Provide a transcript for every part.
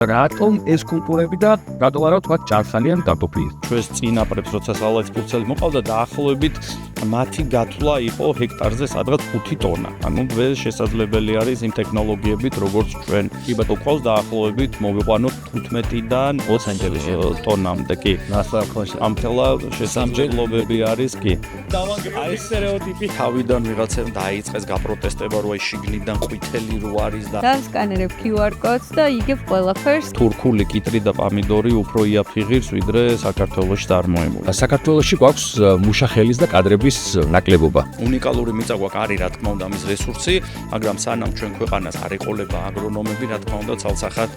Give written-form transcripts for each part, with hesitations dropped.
რატომ ეს კულტურები და რატომ არა თქვა ჭარხალიან კარტოფილი? ჩვენს წინაპრებს როცა სალადის ფურცელი მოყავდა დაახლოებით მათი გათვლა იყო ჰექტარზე სადღაც 5 ტონა. ანუ დღეს შესაძლებელი არის იმ ტექნოლოგიებით, როგორც ჩვენ კი ბატონო ყავს დაახლოებით მოვიყვანოთ 15-დან 20 ტონამდე კი. ამხელა შესაძლებლობები არის კი. აი სტერეოტიპი თავიდან ვიღაცამ დაიწყეს გაპროტესტება, რომ აი შიგნიდან ყვითელი რო არის და დასკანერებ QR კოდს და იგებ ყველაფერს. თურქული კიტრი და პამიდორი უფრო იაფიღირს, ვიდრე საქართველოში წარმოებული. საქართველოში გვაქვს მუშახელის და კადრების ნაკლებობა. უნიკალური მიწა გვაქვს არის, რა თქმა უნდა, ამის რესურსი, მაგრამ სანამ ჩვენ ქვეყანას არ ეყოლება აგრონომები, რა თქმა უნდა, ცალსახად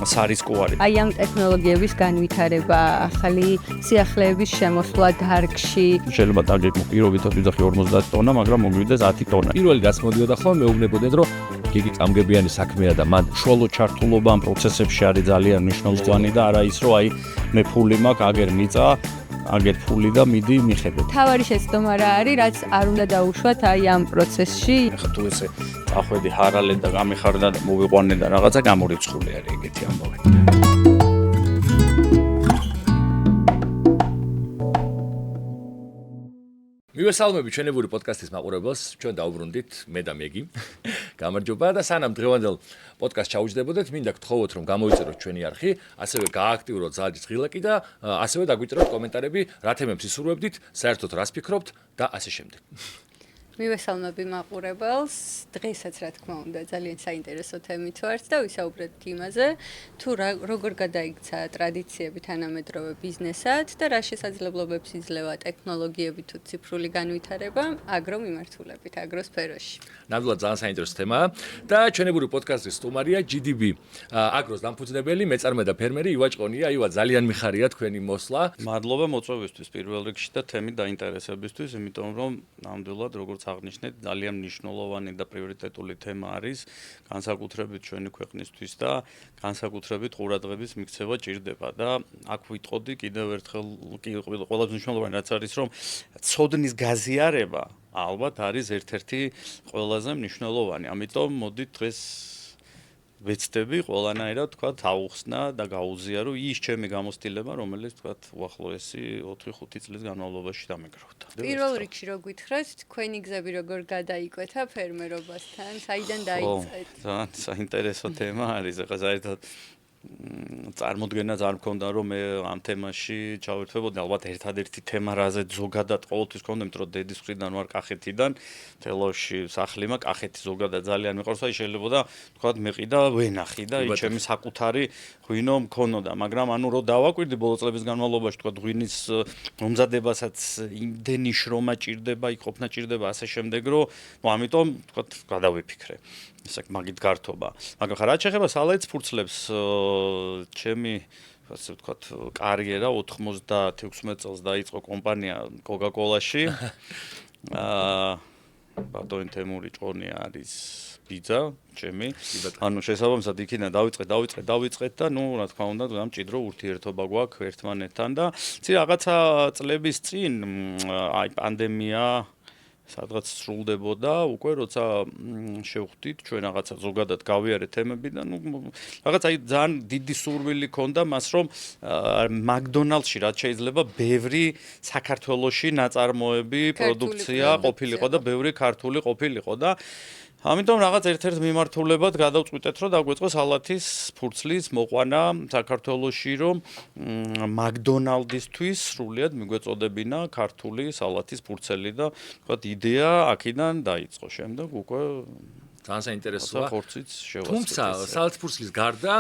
სარისკო არის. აი ამ ტექნოლოგიების განვითარება, ახალი სიახლეების შემოსვლა დარგში. შეიძლება დაგეკმო პირობითად ვიძახი 50 ტონა, მაგრამ მოგვიდეს 10 ტონა. პირველი რაც მოდიოდა ხოლმე მეუბნებოდნენ, რომ გიგი წამგებიანი საქმეა და მან უშუალო ჩართულობა ამ პროცესებში არის ძალიან მნიშვნელოვანი და არა ის, რომ აი მე ფული მაქვს, აგერ მიწა, აგერ ფული და მიდი მიხედე. თავარი შეცდომა რა არის, რაც არ უნდა დაუშვათ აი ამ პროცესში. ხა თუ ესე წახვედი ჰარალე და გამიხარდა და მოვიყვანე და რაღაცა გამორიცხული არის ეგეთი ამბავი. მივესალმები ჩვენებური პოდკასტის მაყურებელს, ჩვენ დაუბრუნდით მე და მეგი. გამარჯობა და სანამ დღევანდელ პოდკასტს ჩაუჯდებოდეთ, მინდა გთხოვოთ რომ გამოიწეროთ ჩვენი არხი, ასევე გააქტიუროთ ზაჯის ღილაკი და ასევე დაგვიწეროთ კომენტარები, რა თემებს ისურვებდით, საერთოდ რას ფიქრობთ და ასე შემდეგ. მივესალმები მაყურებელს. დღესაც რა თქმა უნდა ძალიან საინტერესო თემით ვართ და ვისაუბრებთ იმაზე, თუ როგორ გადაიქცა ტრადიციები თანამედროვე ბიზნესად და რა შესაძლებლობებს იძლევა ტექნოლოგიები თუ ციფრული განვითარება აგრომიმართულებით, აგროსფეროში. ნამდვილად ძალიან საინტერესო თემაა და ჩვენებური პოდკასტის სტუმარია GDB აგროს დამფუძნებელი, მეწარმე და ფერმერი ივა ჭყონია. ივა, ძალიან მიხარია თქვენი მოსვლა. მადლობა მოწვევისთვის პირველ რიგში და თემით დაინტერესებისთვის, იმიტომ რომ ნამდვილად როგორც აღნიშნეთ, ძალიან მნიშვნელოვანი და პრიორიტეტული თემა არის, განსაკუთრებით ჩვენი ქვეყნისთვის და განსაკუთრებით ყურადღების მიქცევა ჭირდება და აქ ვიტყოდი კიდევ ერთხელ ყველაზე მნიშვნელოვანი რაც არის, რომ ცოდნის გაზიარება ალბათ არის ერთ-ერთი ყველაზე მნიშვნელოვანი. ამიტომ მოდით დღეს ვეცდები ყველანაირად თქვა აუხსნა და გაუზიარო ის ჩემი გამოცდილება, რომელიც თქვა უახლოესი 4-5 წლის განმავლობაში დამეგროვდა. პირველ რიგში რო გითხრათ, თქვენი გზები როგორ გადაიკვეთა ფერმერობასთან, საიდან დაიწყეთ? ძალიან საინტერესო თემა არის, ეხლა საერთოდ წარმოდგენაც არ მქონდა რომ მე ამ თემაში ჩავერთვებოდი, ალბათ ერთადერთი თემა რაზეც ზოგადად ყოველთვის მქონდა, იმიტომ რომ დედის მხრიდან ვარ კახეთიდან, თელავში სახლი მაქვს, კახეთი ზოგადად ძალიან მიყვარს და შეიძლება თქვა მეყიდა ვენახი და ის ჩემი საკუთარი ღვინო მქონოდა, მაგრამ ანუ რო დავაკვირდი ბოლო წლების განმავლობაში თქვა ღვინის მომზადებასაც იმდენი შრომა ჭირდება, იქ ყოფნა ჭირდება ასე შემდეგ, რომ ამიტომ თქვა გადავიფიქრე. ისე მაგით გართობა. მაგრამ ხა რა შეეხება სალადის ფურცლებს, ჩემი ასე ვთქვათ, კარიერა 96 წელს დაიწყო კომპანია Coca-Cola-ში. ბატონი თემური ჭყონია არის ბიძა ჩემი. ანუ შესაბამისად იქიდან დავიწყეთ და ნუ რა თქმა უნდა ამ ჭიდრო ურთიერთობა გვაქვს ერთმანეთთან და ცი რაღაცა წლების წინ აი პანდემია სადღაც სრულდებოდა, უკვე როცა შევხვდით ჩვენ რაღაცა ზოგადად გავიარეთ თემები და ნუ რაღაც აი ძალიან დიდი სურვილი ქონდა მას რომ მაკდონალდსში რაც შეიძლება ბევრი საქართველოში ნაწარმოები, პროდუქცია ყოფილიყო და ბევრი ქართული ყოფილიყო და ამიტომ რაღაც ერთ-ერთ მიმართულებად გადავწყვიტეთ, რომ დაგვეწყო სალათის ფურცლის მოყვანა საქართველოში, რომ მაკდონალდისთვის სრულიად მიგვეწოდებინა ქართული სალათის ფურცელი და თქვა იდეა აქედან დაიწყო. შემდეგ უკვე ძალიან საინტერესოა. ხორციც შევასწავლეთ. თუმცა სალათის ფურცლის გარდა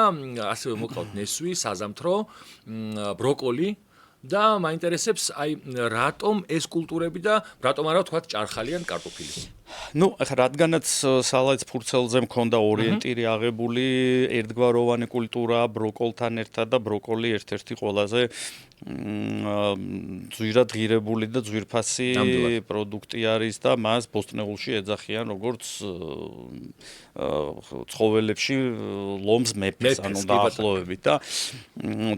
ასევე მოყავთ ნესვი, საზამთრო, ბროკოლი და მაინტერესებს აი რატომ ეს კულტურები და რატომ არა თქვა ჭარხალიან კარტოფილი? ნუ ახლა რადგანაც სალადის ფურცელზე მქონდა ორიენტირი აღებული ერთგვაროვანი კულტურა ბროკოლთან ერთად და ბროკოლი ერთ-ერთი ყველაზე ძვირად ღირებული და ძვირფასი პროდუქტი არის და მას ბოსტნეულში ეძახიან როგორც ცხოველებში ლომს მეფეს, ანუ დაახლოებით და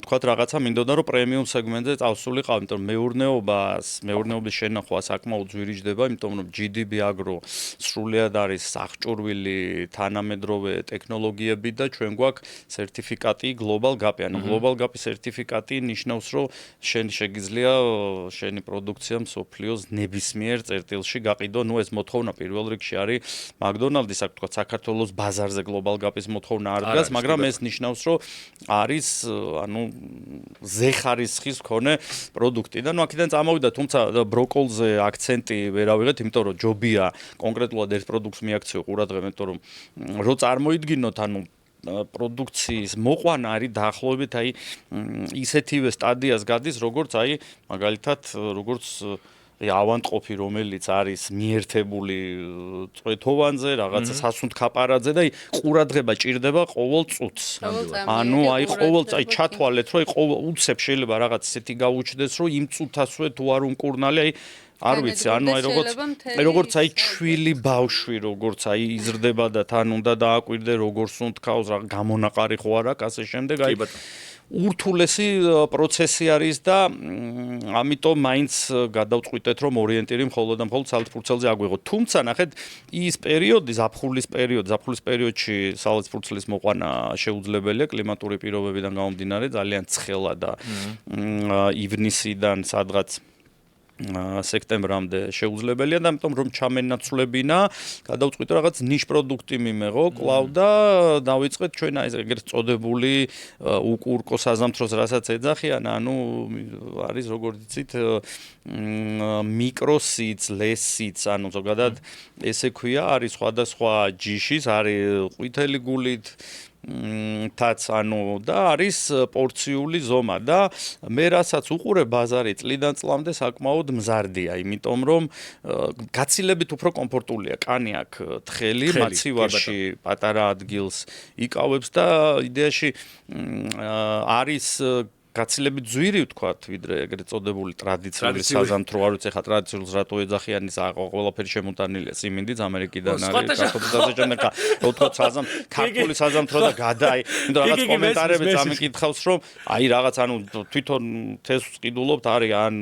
თქვათ რაღაცა მინდოდა რომ პრემიუმ სეგმენტზე წავსულიყავ, იმიტომ რომ მეურნეობის შენახვა საკმაოდ ძვირიჯდება, იმიტომ რომ GDB Agro რომ სრულიად არის აღჭურვილი თანამედროვე ტექნოლოგიები და ჩვენ გვაქვს სერტიფიკატი Global Gap-ი. ანუ Global Gap-ის სერტიფიკატი ნიშნავს, რომ შენ შეგიძლია შენი პროდუქცია მსოფლიოს ნებისმიერ წერტილში გაყიდო. ნუ ეს მოთხოვნა პირველ რიგში არის McDonald's-ის, აქ თქვა საქართველოს ბაზარზე Global Gap-ის მოთხოვნა არ დგას, მაგრამ ეს ნიშნავს, რომ არის ანუ ზეხარისხის მქონე პროდუქტი და ნუ აქედან წამოვიდა, თუმცა ბროკოლზე აქცენტი ვერ ავიღეთ, იმიტომ რომ ჯობია კონკრეტულად ერთ პროდუქტს მიაქციო ყურადღება, იმიტომ რომ რო წარმოიდგინოთ, ანუ პროდუქციის მოყვანა არის დაახლოებით აი ისეთივე სტადიას გადის, როგორც აი მაგალითად როგორც ავანტყოფი, რომელიც არის მიერთებული წვეთოვანზე, რაღაცა სასუნთქაპარაძე და ყურადღება ჭირდება ყოველ წუთს. ანუ აი ყოველ წაი ჩათვალეთ, რომ უცებ შეიძლება რაღაც ისეთი გაუჩნდეს, რომ იმ წუთასვე თუ არ უმკურნალი, აი არ ვიცი, ანუ აი როგორც აი ჩვილი ბავშვი, როგორც აი იზრდება და თან უნდა დააკვირდე, როგორ სუნთქავს, რა გამონაყარი ხო არ აქვს, ასე შემდეგ, აი ურთულესი პროცესი არის და ამიტომ მაინც გადავწყვიტეთ, რომ ორიენტირი მხოლოდ და მხოლოდ სალათფურცელზე აგვიღოთ. თუმცა ნახეთ, ის პერიოდი, ზაფხულის პერიოდში სალათფურცლის მოყვანა შეუძლებელია კლიმატური პირობებიდან გამომდინარე, ძალიან ცხელა და ივნისიდან სადღაც სექტემბრამდე შეუძლებელია და ამიტომ რომ ჩამენაცვლებინა, გადავწყვიტე რაღაც ნიშ პროდუქტი მიმეღო, კლავ და დავიწყეთ ჩვენ აი ეგრეთ წოდებული უკურკო საზამთროს, რასაც ეძახიან, ანუ არის როგორც იცით მიკროსიც, ლესიც, ანუ ზოგადად ესე ქვია, არის სხვადასხვა ჯიშის, არის ყვითელი გულით თაც ანუ და არის პორციული ზომა და მე რასაც უყურებ ბაზარი წლიდან წლამდე საკმაოდ მზარდია, იმიტომ რომ გაცილებით უფრო კომფორტულია. კანი აქვს თხელი, მაცივარში პატარა ადგილს იკავებს და იდეაში არის გაცილებით ძვირი ვთქვათ, ვიდრე ეგრეთ წოდებული ტრადიციული საზამთრო, არ ვიცი ხა ტრადიციულს რატო ეძახიან, ის ყველაფერი შემოტანილია სიმინდით ამერიკიდან არის, კათოლიკაზე შემდეგ ვთქვათ ქართული საზამთრო და გადაი, იმიტომ რაღაც კომენტარები წამიკითხავს, რომ აი რაღაც ანუ თვითონ თესვს ყიდულობთ, არის ან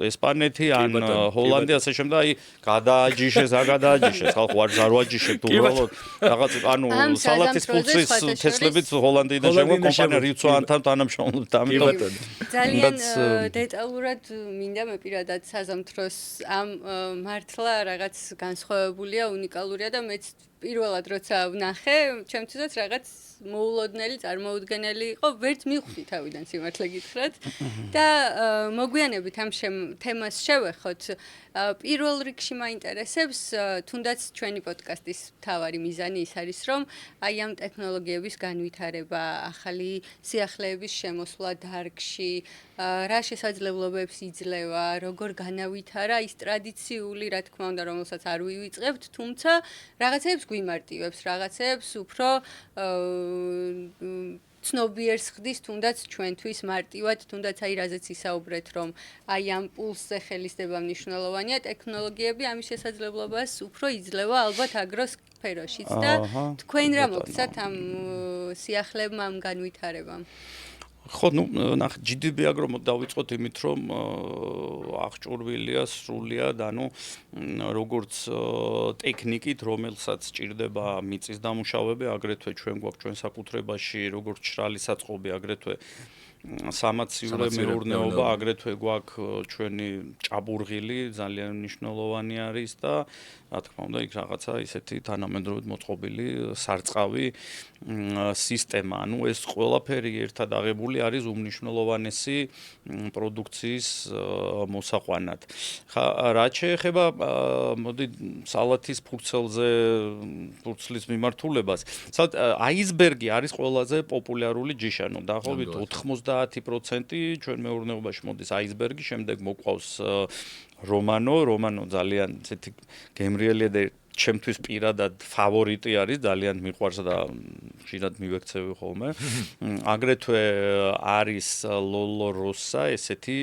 ესპანეთი, ან ჰოლანდია, ასე შემდეგ, აი გადააჯიშეს, აგადააჯიშეს, ხალხო არ ვაჯიშებთ უბრალოდ რაღაც ანუ სალათის ფულცის თესლებით ჰოლანდიიდან შემო კომპანია რიცხვანთან თანამშრომლობთ ამიტომ ძალიან დეტალურად მინდა მე პირადად საზამთროს ამ მართლა რაღაც განსხვავებულია, უნიკალურია და მეც პირველად როცა ვნახე, ჩემთვისაც რაღაც მოულოდნელი, წარმოუდგენელი იყო, ვერც მივხვდი თავიდან სიმართლე გითხრათ და მოგვიანებით ამ თემას შევეხოთ. პირველ რიგში მაინტერესებს, თუნდაც ჩვენი პოდკასტის მთავარი მიზანი ის არის, რომ აი ამ ტექნოლოგიების განვითარება, ახალი სიახლეების შემოსვლა დარგში, რა შესაძლებლობებს იძლევა, როგორ განავითარა ის ტრადიციული, რა თქმა უნდა, რომელსაც არ ვივიწყებთ, თუმცა რაღაცებს გვიმარტივებს, რაღაცებს უფრო ცნობიერს ხდის, თუნდაც ჩვენთვის მარტივად, თუნდაც აი რაზეც ისაუბრეთ, რომ აი ამ პულსზე ხელისდება მნიშვნელოვანია, ტექნოლოგიები ამის შესაძლებლობას უფრო იძლევა ალბათ აგროს სფეროშიც და თქვენ რა მოგცათ ამ სიახლებმა, ამ განვითარებამ? ხო, ნუ ნახე GDP აგრო დავიწყოთ იმით, რომ აღჭურვილია სრულიად, ანუ როგორც ტექნიკით, რომელსაც ჭირდება მიწის დამუშავება, აგრეთვე ჩვენ გვაქვს ჩვენ საკუთრებაში, როგორც ჭრალი საწყობი, აგრეთვე სამაცივრო მეურნეობა, აგრეთვე გვაქვს ჩვენი ჭაბურღილი, ძალიან მნიშვნელოვანი არის და რა თქმა უნდა, იქ რაღაცა ისეთი თანამედროვედ მოწყობილი სარწყავი სისტემა. ანუ ეს ყველაფერი ერთად აღებული არის უმნიშვნელოვანესი პროდუქციის მოსაყვანად. ხა რაც შეეხება მოდი სალათის ფურცლის მიმართულებას. საერთოდ აისბერგი არის ყველაზე პოპულარული ჯიში, ანუ დაახლოებით 90% ჩვენ მეურნეობაში მოდის აისბერგი, შემდეგ მოყავს რომანო ძალიან ესეთი გემრიელია და ჩემთვის პირადად ფავორიტი არის, ძალიან მიყვარს და ხშირად მივექცევი ხოლმე. აგრეთვე არის ლოლო როსა, ესეთი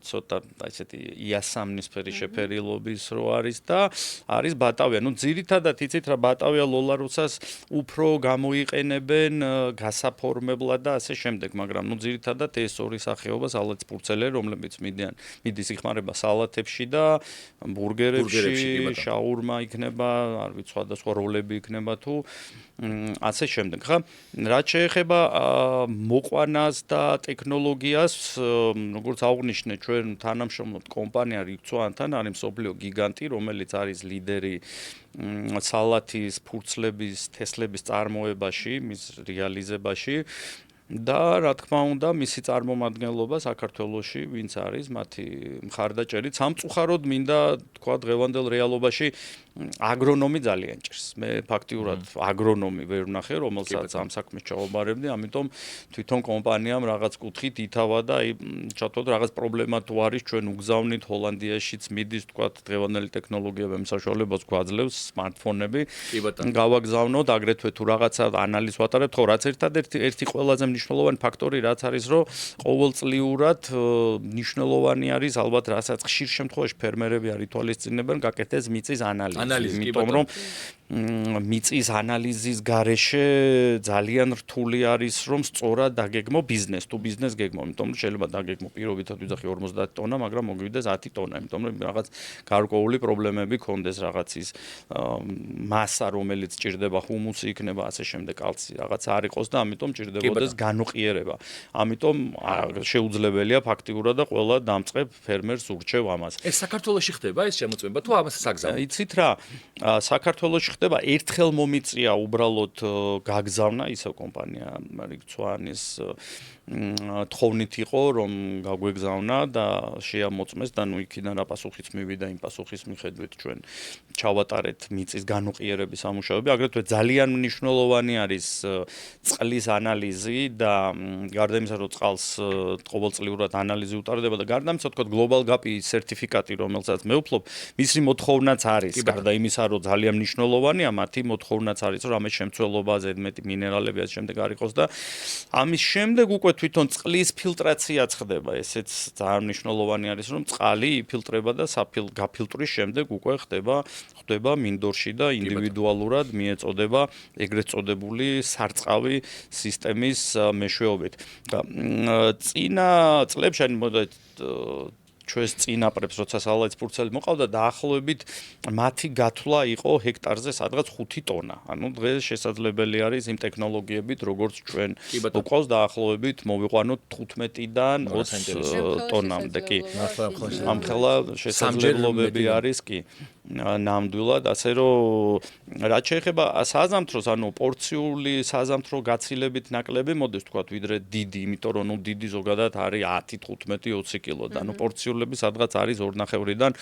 ცოტა ესეთი იასამნისფერი შეფერილობის რო არის და არის ბატავია. ნუ ძირითადად იცით რა ბატავია ლოლა როსას უფრო გამოიყენებენ გასაფორმებლად და ასე შემდეგ, მაგრამ ნუ ძირითადად ეს ორი სახეობა სალატის ფურცელები, რომლებიც მიდის იხმარება სალათებში და ბურგერებში, შაურმა იქნება, არ ვიცი, სხვადასხვა როლები იქნება თუ ასე შემდეგ, ხა? რაც შეეხება მოყვანას და ტექნოლოგიას, როგორც აღვნიშნე, ჩვენ თანამშრომლობთ კომპანია რიქცვანთან, არის მსოფლიო გიგანტი, რომელიც არის ლიდერი სალათის ფურცლების, თესლების წარმოებაში, მის რეალიზებაში. და რა თქმა უნდა, მისი წარმომადგენლობა საქართველოში ვინც არის, მათი მხარდაჭერით სამწუხაროდ მინდა თქვა დღევანდელ რეალობაში აგრონომი ძალიან ჭირს. მე ფაქტიურად აგრონომი ვერ ვნახე, რომელსაც ამ საქმეს ჩაობარებდი, ამიტომ თვითონ კომპანიამ რაღაც კუთხით ითავა და აი ჩათვალოთ რაღაც პრობლემა თუ არის, ჩვენ უგზავნით ჰოლანდიაშიც მიდის თქვა დღევანდელი ტექნოლოგიები საშუალებას გვაძლევს smartphone-ები. გავაგზავნოთ, აგრეთვე თუ რაღაცა ანალიზს ვატარებთ, ხო, რაც ერთი ყველაზე მნიშვნელოვანი ფაქტორი რაც არის, რომ ყოველწლიურად მნიშვნელოვანი არის ალბათ რასაც ხშირ შემთხვევაში ფერმერები არ ითვალისწინებენ, გაკეთდეს მიწის ანალიზი. იმიტომ რომ მიწის ანალიზის გარეშე ძალიან რთული არის რომ სწორად დაგეგმო ბიზნეს თუ ბიზნეს გეგმო, იმიტომ რომ შეიძლება დაგეგმო პირობითად ვიძახი 50 ტონა, მაგრამ მოგვიდეს 10 ტონა, იმიტომ რომ რაღაც გარკვეული პრობლემები ქონდეს რაღაცის მასა, რომელიც ჭირდება, ჰუმუსი იქნება, ასე შემდეგ, კალცი რაღაც არ იყოს და ამიტომ ჭირდებოდეს განუყიერება. ამიტომ შეუძლებელია ფაქტიურად და ყველა დამწყებ ფერმერს ურჩევ ამას. ეს საქართველოში ხდება ეს შემოწმება თუ ამას საგზავნო? იცით რა, საქართველოში ხდება ერთხელ მომიწია უბრალოდ გაგზავნა ისო კომპანია რიქცვანის თხოვნით იყო რომ გაგვეგზავნა და შეამოწმეს და ნუ იქიდან რა პასუხიც მივიდა იმ პასუხის მიხედვით ჩვენ ჩავატარეთ მიწის განუყიერების სამუშაოები. აგრეთვე ძალიან მნიშვნელოვანი არის წყლის ანალიზი და გარდა იმისა რომ წყალს ყოველწლიურად ანალიზი უტარდება და გარდა იმისა თქო Global Gap-ის სერტიფიკატი რომელსაც მე ვფლობ, მისი მოთხოვნაც არის. გარდა იმისა რომ ძალიან მნიშვნელოვანია, მათი მოთხოვნაც არის რომ ამის შემცველობა ზედმეტი მინერალები ასე შემდეგ არ იყოს და ამის შემდეგ უკვე თვითონ წყლის ფილტრაციაც ხდება. ესეც ძალიან მნიშვნელოვანი არის რომ წყალი იფილტრება და გაფილტრის შემდეგ უკვე ხდება მინდორში და ინდივიდუალურად მიეწოდება ეგრეთ წოდებული სარწყავი სისტემის მეშვეობით. წინა წლებში ჩვენს წინაპრებს როცა სალათის ფურცელი მოყავდა დაახლოებით მათი გათვლა იყო ჰექტარზე სადღაც 5 ტონა. ანუ დღეს შესაძლებელი არის იმ ტექნოლოგიებით როგორც ჩვენ მოყავს დაახლოებით მოვიყვანოთ 15-დან 20 ტონამდე კი. ამხელა შესაძლებლობები არის კი. ნამდვილად, ასე რომ რაც შეეხება საზამთროს, ანუ პორციული საზამთრო გაცილებით ნაკლები მოდის თქვა ვიდრე დიდი, იმიტომ რომ ნუ დიდი ზოგადად არის 10, 15, 20 კილო და ნუ პორციულები სადღაც არის 2.5-დან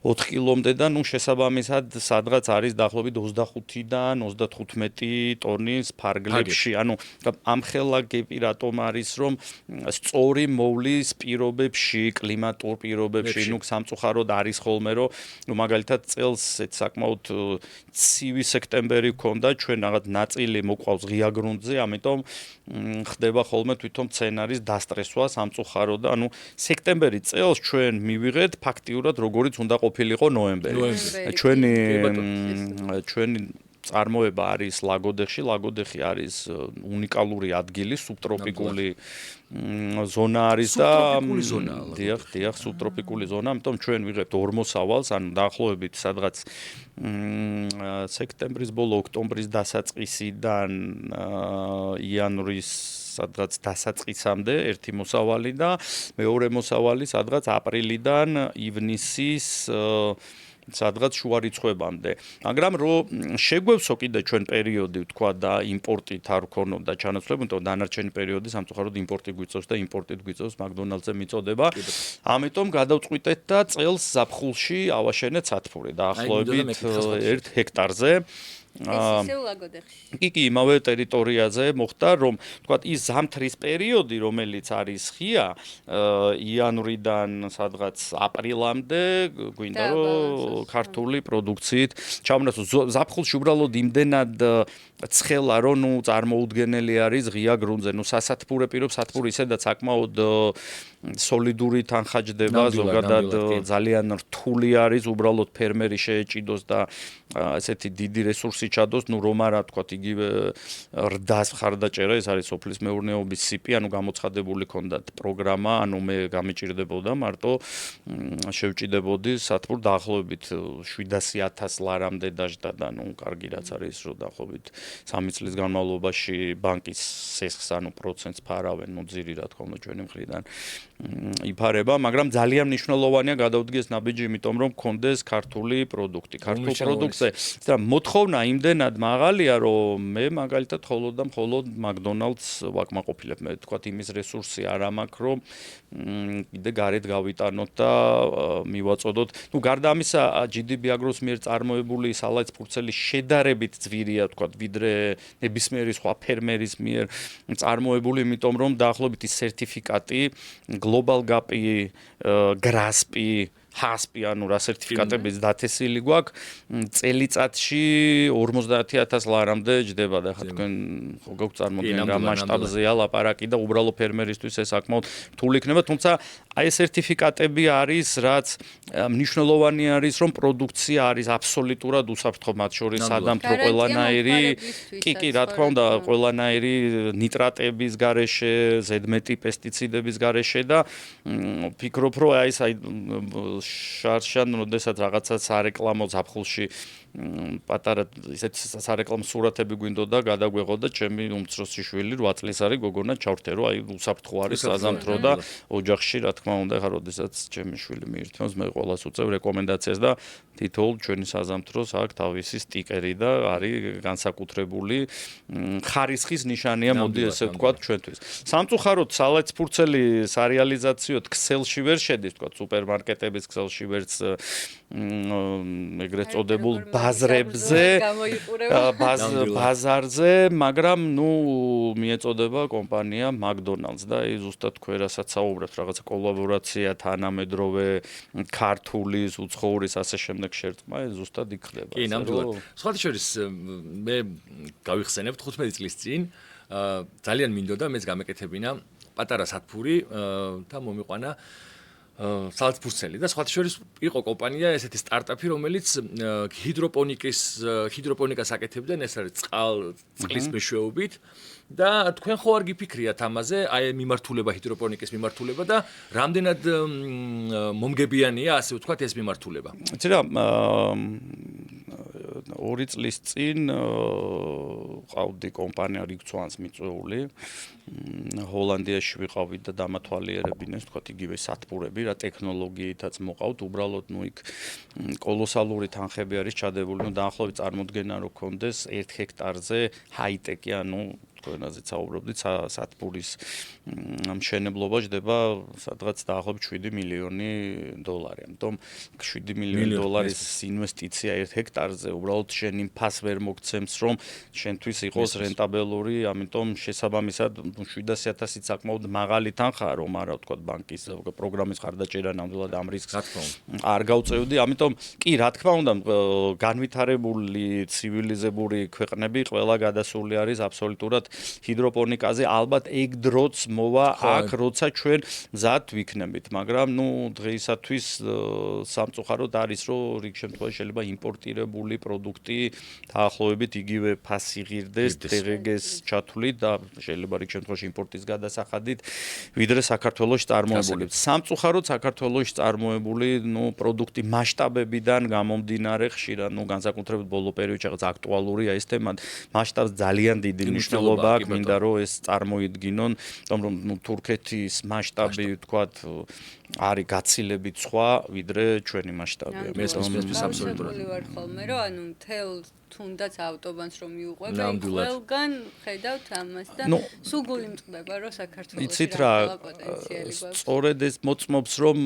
4 კილომდე და ნუ შესაბამისად სადღაც არის დაახლოებით 25-დან 35 ტონის ფარგლებში. ანუ ამხელა გეპი რატომ არის რომ სწორი მოვლის პირობებში, კლიმატურ პირობებში, ნუ სამწუხაროდ არის ხოლმე რომ ნუ მაგალითად წელს ეს საკმაოდ ცივი სექტემბერი გქონდა, ჩვენ რაღაც ნაწილი მოყავს ღია გრუნტზე, ამიტომ ხდება ხოლმე თვითონ სცენარის დასტრესვა სამწუხაროდ და ანუ სექტემბერი წელს ჩვენ მივიღეთ ფაქტიურად როგორიც უნდა ყოფილიყო ნოემბერი. ჩვენი წარმოება არის ლაგოდეხში. ლაგოდეხი არის უნიკალური ადგილი, სუბტროპიკული ზონა არის და დიახ, სუბტროპიკული ზონა, ამიტომ ჩვენ ვიღებთ ორმოსავალს, ანუ დაახლოებით სადღაც სექტემბრის ბოლო, ოქტომბრის დასაწყისიდან იანვრის სადღაც დასაწყისამდე ერთი მოსავალი და მეორე მოსავალი სადღაც აპრილიდან ივნისის სადღაც შუა რიცხვებამდე. მაგრამ რომ შეგვევსო კიდე ჩვენ პერიოდი ვთქვა და იმპორტით არ ვქონოდა ჩანაცვლებული, იმიტომ დანარჩენი პერიოდი სამწუხაროდ იმპორტი გვიწევს და იმპორტით გვიწევს McDonald's-ზე მიწოდება. ამიტომ გადავწყვიტეთ და წელს ზაფხულში ავაშენეთ სათბური დაახლოებით 1 ჰექტარზე. ეს ისევ ლაგოდეხში. კი, იმავე ტერიტორიაზე მოხდა, რომ თქვათ ის ზამთრის პერიოდი, რომელიც არის ღია, იანვრიდან სადღაც აპრილამდე გვინდა რომ ქართული პროდუქციით ჩავნესო. ზაფხულში უბრალოდ იმდენად ცხელა რომ წარმოუდგენელი არის ღია გრუნტზე. სასათბურე პირობს, სათბური ისედაც საკმაოდ სოლიდური თანხაჯდება, ზოგადად ძალიან რთული არის, უბრალოდ ფერმერი შეეჭიდოს და ესეთი დიდი რესურსი ჩადოს, რომ არა თქვათ იგივე რდას ხარდაჭერა, ეს არის სოფლის მეურნეობის სიპი, გამოცხადებული ქონდათ პროგრამა, მე გამიჭირდებოდა მარტო შევჭიდებოდი სათბურ დაახლოებით 700,000 ლარამდე დაждდა და კარგი რაც არის რომ დაახლოებით 3 წლის განმავლობაში ბანკის სესხს პროცენტს ფარავენ, ძირი რა თქმა უნდა ჩვენი მხრიდან იფარება, მაგრამ ძალიან მნიშვნელოვანია გადავდგეს ნაბიჯი, იმიტომ რომ გქონდეს ქართული პროდუქტი. ქართულ პროდუქტზე და მოთხოვნა იმდენად მაღალია, რომ მე მაგალითად მხოლოდ McDonald's ვაკმაყოფილებ. მე თქვათ იმის რესურსი არ მაქვს, რომ კიდე გარეთ გავიტანოთ და მივაწოდოთ. გარდა ამისა, GDP Agro-ს მიერ წარმოებული სალაიც ფურცელი შედარებით ძვირია, თქვათ, ვიდრე ნებისმიერი სხვა ფერმერის მიერ წარმოებული, იმიტომ რომ დაახლოებით ის სერტიფიკატი Global GAP-ი, GRASP-ი, HASP-ი, რა სერტიფიკატებიც დათესილი გვაქვს, წელიწადში 50,000 ლარამდე ჯდება და ხა თქვენ ხო გაქვთ წარმოდგენა რა მასშტაბზეა ლაპარაკი და უბრალო ფერმერისთვის ეს საკმაოდ რთული იქნება, თუმცა აი ეს სერტიფიკატები არის, რაც მნიშვნელოვანი არის, რომ პროდუქცია არის აბსოლუტურად უსაფრთხო, მათ შორის სადამთრო ყველანაირი, კი, რა თქმა უნდა, ყველანაირი ნიტრატების გარეშე, ზედმეტი პესტიციდების გარეშე და ფიქრობ, რომ აი ეს შარშან, როდესაც რაღაცა სარეკლამო ზაფხულში პატარა ისეთ სარეკლამო სურათები გვინდოდა, გადაგვეღო და ჩემი უმცროსი შვილი 8 წლის არის, გოგონა ჩავრთე, რომ აი უსაფრთხო არის საზამთრო და ოჯახში, რა თქმა უნდა, ხა როდესაც ჩემი შვილი მიირთმევს, მე ყველას უწევ რეკომენდაციას და თითოეულ ჩვენი საზამთროს აქვს თავისი სტიკერი და არის განსაკუთრებული ხარისხის ნიშანია, მოდი ესე ვთქვათ, ჩვენთვის. სამწუხაროდ სალაიც ფურცელი სარეალიზაციოდ ქსელში ვერ შედის, ვთქვათ, სუპერმარკეტების ქსელში ვერც ეგრეთ წოდებულ ბაზრებზე, ბაზარზე, მაგრამ მიეწოდება კომპანია McDonald's და ის ზუსტად თქვენ რასაც საუბრობთ, რაღაცა კოლაბორაცია, თანამედროვე ქართულის, უცხოურის ასე შემდეგ შერწყმა, ეს ზუსტად იქ ხდება. კი, ნამდვილად. სხვათა შორის მე გავიხსენებ 15 წლის წინ ძალიან მინდოდა მეც გამეკეთებინა პატარა სათბური და მომიყვანა სალაც ფურცელი და სხვათა შორის იყო კომპანია ესეთი სტარტაპი, რომელიც ჰიდროპონიკას აკეთებდნენ, ეს არის წყლის მეშვეობით და თქვენ ხო არ გიფიქრიათ ამაზე, აი მიმართულება ჰიდროპონიკის მიმართულება და რამდენად მომგებიანია, ასე ვთქვათ, ეს მიმართულება. იცი რა, 2 წლის წინ ყავდი კომპანია რიგცვანს მიწვეული, ჰოლანდიაში ვიყავით და დამათვალიერებინეს, თქვათ, იგივე სათბურები, რა ტექნოლოგიითაც მოყავთ, უბრალოდ იქ კოლოსალური თანხები არის ჩადებული, დაახლოებით წარმოდგენა რო გქონდეს 1 ჰექტარზე ჰაი-ტეკი, თქვენაზეც საუბრობდით, სათბურის მშენებლობა ჯდება სადღაც დაახლოებით 7 მილიონი დოლარი. ამიტომ 7 მილიონი დოლარის ინვესტიცია 1 ჰექტარზე, უბრალოდ შენ იმ ფას ვერ მოგცემს, რომ შენთვის იყოს რენტაბელური, ამიტომ შესაბამისად 700,000-ით საკმაოდ მაღალი თანხაა, რომ არა ვთქვათ ბანკის პროგრამის ხარდაჭერა ნამდვილად ამ რისკს არ გავწევდი. ამიტომ კი, რა თქმა უნდა, განვითარებული ცივილიზებული ქვეყნები ყველა გადასული არის აბსოლუტურად ჰიდროპონიკაზე, ალბათ ეგ დროც მოვა აქ, როცა ჩვენ მზად ვიქნებით, მაგრამ დღეისათვის სამწუხაროდ არის, რომ რიგ შემთხვევაში შეიძლება იმპორტირებული პროდუქტი დაახლოებით იგივე ფასი ღირდეს DGG-ს ჩათვლით და შეიძლება რიგ შემთხვევაში იმპორტის გადასახადით, ვიდრე საქართველოში წარმოებული. სამწუხაროდ საქართველოში წარმოებული, პროდუქტი მასშტაბებიდან გამომდინარე ხშირად, განსაკუთრებით ბოლო პერიოდში რაღაც აქტუალურია ეს თემა, მასშტაბს ძალიან დიდი მნიშვნელობა აქვს, მინდა რომ ეს წარმოიდგინონ, რომ თურქეთის მასშტაბი, ვთქვათ, არის გაცილებით სხვა, ვიდრე ჩვენი მასშტაბი. მე აბსოლუტურად ვარ ხოლმე, რომ მთელ თუნდაც ავტობანს რომ მიუყვება, ყველგან ხედავთ ამას და სულ გული მწყდება, რომ საქართველოში იცით რა, პოტენციალი გვაქვს. სწორედ ეს მოწმობს, რომ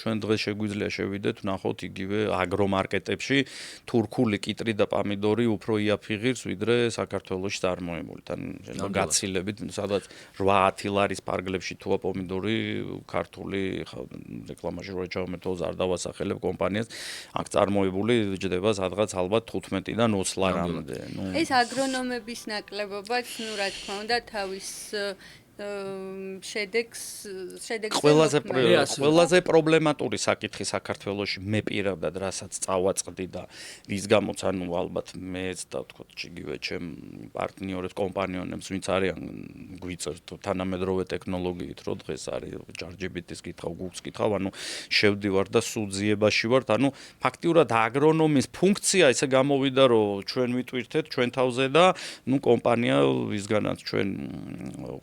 ჩვენ დღეს შეგვიძლია შევიდეთ, ვნახოთ იგივე აგრომარკეტებში თურქული კიტრი და პამიდორი უფრო იაფიღირს, ვიდრე საქართველოში წარმოებული. თან გაცილებით, სადაც 8-10 ლარის ფარგლებში თუა პომიდორი ქართული რეკლამაში რო ჩავმერთოს არ დავასახელებ კომპანიას, აქ წარმოებული ჯდება სადღაც ალბათ 15-დან 20 ლარამდე. ეს აგრონომების ნაკლებობაც, რა თქმა უნდა, თავის შედეგს ყველაზე პრობლემატური საკითხი საქართველოში მე პირადად რასაც წავაწყდი და რის გამოც ანუ ალბათ მეც და თქო იგივე ჩემ პარტნიორებს კომპანიონებს ვინც არიან გვიწევთ თანამედროვე ტექნოლოგიით რო დღეს არის ChatGPT-ს კითხავ, Google-ს კითხავ, ანუ შევდივარ და სუძიებაში ვარ, ანუ ფაქტიურად აგრონომის ფუნქცია ესე გამოვიდა რომ ჩვენ ვიტვირთეთ ჩვენ თავზე და ნუ კომპანია ვისგანაც ჩვენ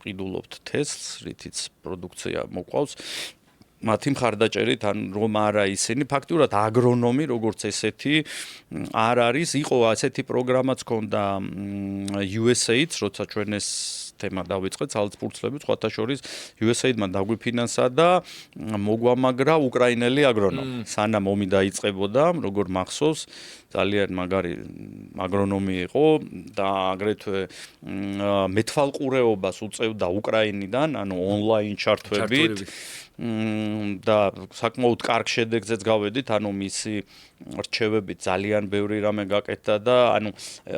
ყიდულობთ თესლს, რითიც პროდუქცია მოყვავს, მათი მხარდაჭერით, ან რომ არა ისინი, ფაქტიურად აგრონომი, როგორც ესეთი, არ არის, იყო ასეთი პროგრამაც ქონდა USAID-ს, როცა ჩვენ ეს თემა დავიწყეთ, სალცბურგლები, სხვათა შორის USAID-მა დაგვიფინანსა და მოგვამაგრა უკრაინელი აგრონომი. სანამ ომი დაიწყებოდა, როგორ მახსოვს, ძალიან მაგარი აგრონომი იყო და აგრეთვე მეთვალყურეობას უწევდა უკრაინიდან, ანუ ონლაინ ჩართვებით. და საკმაოდ კარგ შედეგზეც გავედით, ანუ მისი რჩევებით ძალიან ბევრი რამე გაკეთდა და ანუ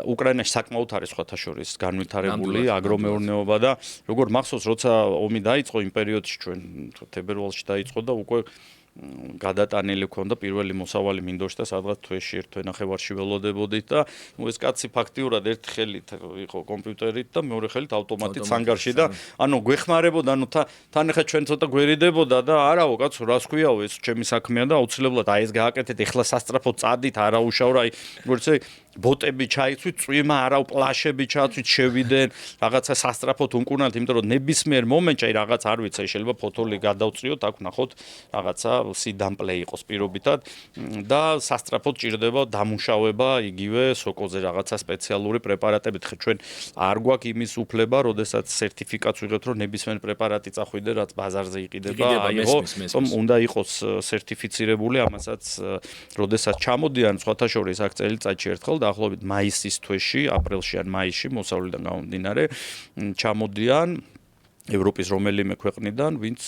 უკრაინაში საკმაოდ არის სხვათა შორის განვითარებული აგრომეურნეობა და როგორ მახსოვს, როცა ომი დაიწყო იმ პერიოდში ჩვენ თებერვალში დაიწყო და უკვე გადატანილი ქონდა პირველი მოსავალი მინდორში და სადღაც თვეში ერთ თვენახევარში ველოდებოდით და ეს კაცი ფაქტიურად ერთ ხელით იყო კომპიუტერით და მეორე ხელით ავტომატით სანგარში და ანუ გვეხმარებოდა, ანუ თან ახლა ჩვენ ცოტა გვერიდებოდა და არაო კაცო, რას ქვიაო, ეს ჩემი საქმეა და აუცილებლად აი ეს გააკეთეთ, ეხლა სასწრაფო წადით, არა უშავრა, აი როგორც ბოტები ჩაიცვით, წვიმა არაო პლაშები ჩააცვით, შევიდენ, რაღაცა სასწრაფოდ უნკურნალთ, იმიტომ რომ ნებისმიერ მომენტში აი რაღაც არ ვიცი, შეიძლება ფოთოლი გადავწიოთ, აქ ვნახოთ რაღაცა სიდამპლე იყოს პირობითად და სასწრაფოდ ჭირდება დამუშავება იგივე სოკოზე რაღაცა სპეციალური პრეპარატებით. ხე ჩვენ არ გვაქვს იმის უფლება, როდესაც სერტიფიკატს ვიღებთ, რომ ნებისმიერ პრეპარატი წახვიდე, რაც ბაზარზე იყიდება, აიღო, რომ უნდა იყოს სერტიფიცირებული, ამასაც როდესაც ჩამოდიან სხვათა შორის აქ წელიწადში ერთხელ დაახლოებით მაისის თვეში, აპრილში ან მაისში მოსავლიდან გამომდინარე, ჩამოდიან ევროპის რომელიმე ქვეყნიდან, ვინც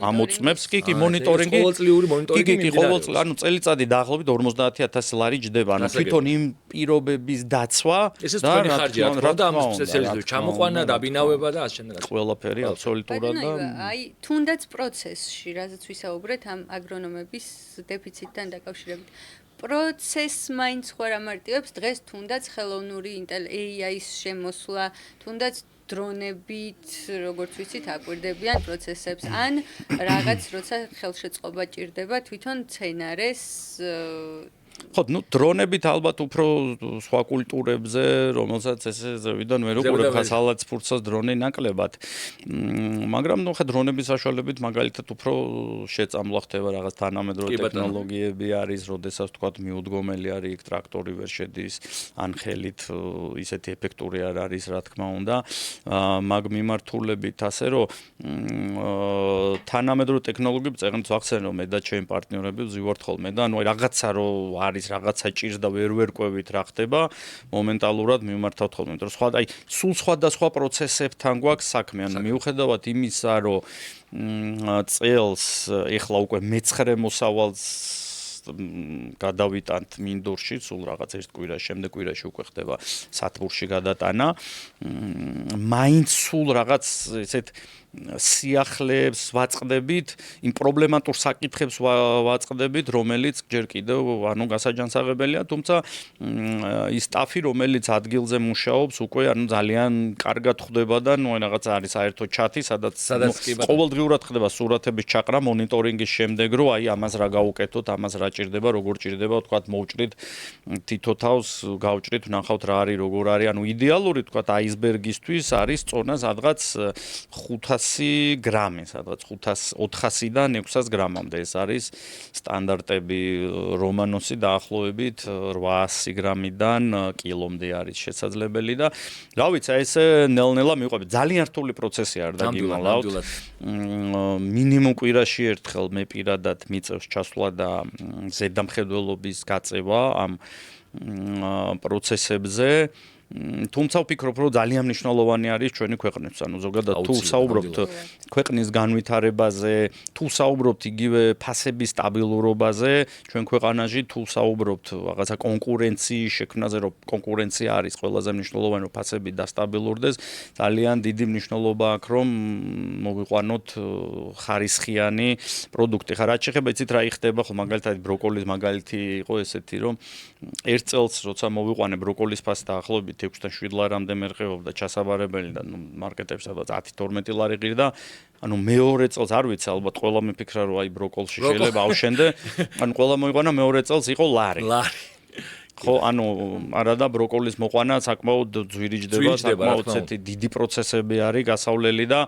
ამოწმებს, კი, მონიტორინგი, ყოველწლიური მონიტორინგი, კი, ყოველწლიური, ანუ წელიწადი დაახლოებით 50,000 ლარი ჯდება, ანუ თვითონ იმ პირობების დაცვა ეს თქვენი ხარჯია, რა თქმა უნდა, ამ სპეციალისტებს ჩამოყვანა, დაბინავება და ასე შემდეგ. ყველაფერი აბსოლუტურად და აი, თუნდაც პროცესში, რაზეც ვისაუბრეთ ამ აგრონომების დეფიციტთან დაკავშირებით. პროცესს მაინც ხო არ ამარტივებს დღეს თუნდაც ხელოვნური AI-ის შემოსვლა, თუნდაც დრონებით, როგორც ვიცით, აკვირდებიან პროცესებს, ან რაღაც როცა ხელშეწყობა ჭირდება თვითონ მცენარეს ხო, ნუ დრონებით ალბათ უფრო სხვა კულტურებზე, რომელსაც ესე ზევიდან ვერ უყურებ ხალხს ფურცას დრონი ნაკლებად. მაგრამ ნუ ხა დრონების საშუალებით მაგალითად უფრო შეწამლა ხდება რაღაც თანამედროვე ტექნოლოგიები არის, როდესაც თქვათ მიუდგომელი არის იქ ტრაქტორი ვერ შედის, ან ხელით ისეთი ეფექტური არ არის, რა თქმა უნდა. მაგ მიმართულებით ასე რომ თანამედროვე ტექნოლოგიები წეგნით ვახსენე რომ მე და ჩემი პარტნიორები ვზივართ ხოლმე და ანუ რაღაცა რომ არის რაღაცა ჭირს და ვერ ყვევით რა ხდება, მომენტალურად მიმართავთ ხოლმე, იმიტომ რომ სხვა აი სულ სხვადასხვა პროცესებთან გვაქვს საქმე, ანუ მიუხედავად იმისა, რომ წელს ეხლა უკვე მე-9 მოსავალს გადავიტანთ მინდორში, სულ რაღაც ერთ კვირაში, შემდეგ კვირაში უკვე ხდება სათბურში გადატანა. მაინც სულ რაღაც ესეთ სიახლეებს ვაწყდებით, იმ პრობლემატურ საკითხებს ვაწყდებით, რომელიც ჯერ კიდევ ანუ გასაჯანსაღებელია, თუმცა ის სტაფი, რომელიც ადგილზე მუშაობს, უკვე ანუ ძალიან კარგად ხვდება და ნუ რაღაც არის საერთო ჩათი, სადაც ყოველდღიურად ხდება სურათების ჩაყრა მონიტორინგის შემდეგ, რომ აი ამას რა გავუკეთოთ, ამას რა ჭირდება, როგორ ჭირდება, თქვათ მოვჭრით თითო თავს, გავჭრით, ვნახავთ რა არის, როგორ არის, ანუ იდეალური თქვათ აისბერგისთვის არის წონა სადღაც 500 500 გრამი, სადღაც 400-დან 600 გრამამდე. ეს არის სტანდარტები. რომანოსი დაახლოებით 800 გრამიდან კილომდე არის შესაძლებელი და რა ვიცი, ეს ნელ-ნელა მივყვები. ძალიან რთული პროცესი არ დაგიმალავთ. მინიმუმ კვირაში ერთხელ მე პირადად მიწევს ჩასვლა და ზედამხედველობის გაწევა ამ პროცესებზე. თუმცა ვფიქრობ, რომ ძალიან მნიშვნელოვანი არის ჩვენი ქვეყნისთვის. ანუ ზოგადად თუ საუბრობთ ქვეყნის განვითარებაზე, თუ საუბრობთ იგივე ფასების სტაბილურობაზე, ჩვენ ქვეყანაში თუ საუბრობთ რაღაცა კონკურენციის შექმნაზე, რომ კონკურენცია არის ყველაზე მნიშვნელოვანი, რომ ფასები დასტაბილურდეს, ძალიან დიდი მნიშვნელობა აქვს, რომ მოვიყვანოთ ხარისხიანი პროდუქტი. ხა რაც შეეხება იცით რა იხდება, ხო მაგალითად ბროკოლის მაგალითი იყო ესეთი, რომ ერთ წელს როცა მოვიყვანე ბროკოლის ფასი დაახლოებით 6-დან 7 ლარამდე მერყეობდა ჩასაბარებელი და მარკეტებში სადაც 10-12 ლარი ღირდა. ანუ მეორე წელს არ ვიცი, ალბათ ყველა მიფიქრა რომ აი ბროკოლში შეიძლება ავშენდე. ანუ ყველა მოიყვანა მეორე წელს იყო ლარი. ხო, ანუ არა და ბროკოლის მოყვანა საკმაოდ ძვირიჯდება, საკმაოდ ცეთი დიდი პროცესები არის გასავლელი და